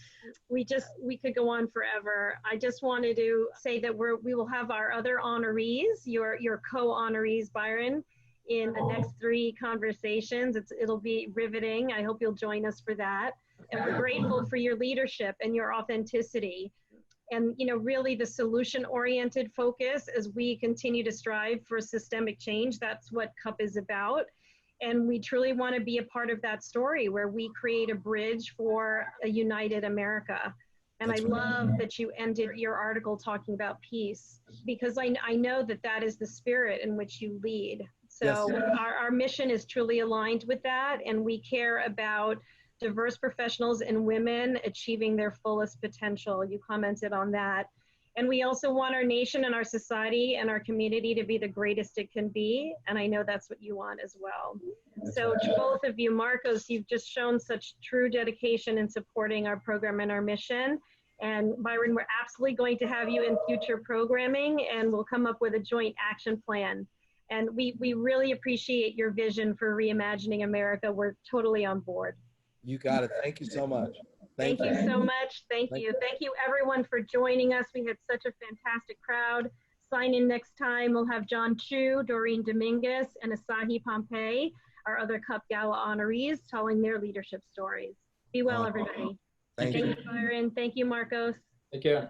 We could go on forever. I just wanted to say that we will have our other honorees, your co-honorees, Byron, in the next 3 conversations. It'll be riveting. I hope you'll join us for that. And we're grateful for your leadership and your authenticity. And, you know, really the solution-oriented focus as we continue to strive for systemic change. That's what CUP is about. And we truly want to be a part of that story where we create a bridge for a united America. And I love that you ended your article talking about peace, because I know that is the spirit in which you lead. So our mission is truly aligned with that. And we care about diverse professionals and women achieving their fullest potential. You commented on that. And we also want our nation and our society and our community to be the greatest it can be. And I know that's what you want as well. So to both of you, Marcos, you've just shown such true dedication in supporting our program and our mission. And Byron, we're absolutely going to have you in future programming, and we'll come up with a joint action plan. And we really appreciate your vision for reimagining America. We're totally on board. You got it. Thank you so much. Thank you so much. Thank you. Thank you, everyone, for joining us. We had such a fantastic crowd. Sign in next time. We'll have John Chu, Doreen Dominguez, and Asahi Pompey, our other CUP Gala honorees, telling their leadership stories. Be well, everybody. Thank you. Thank you, Byron. Thank you, Marcos. Take care.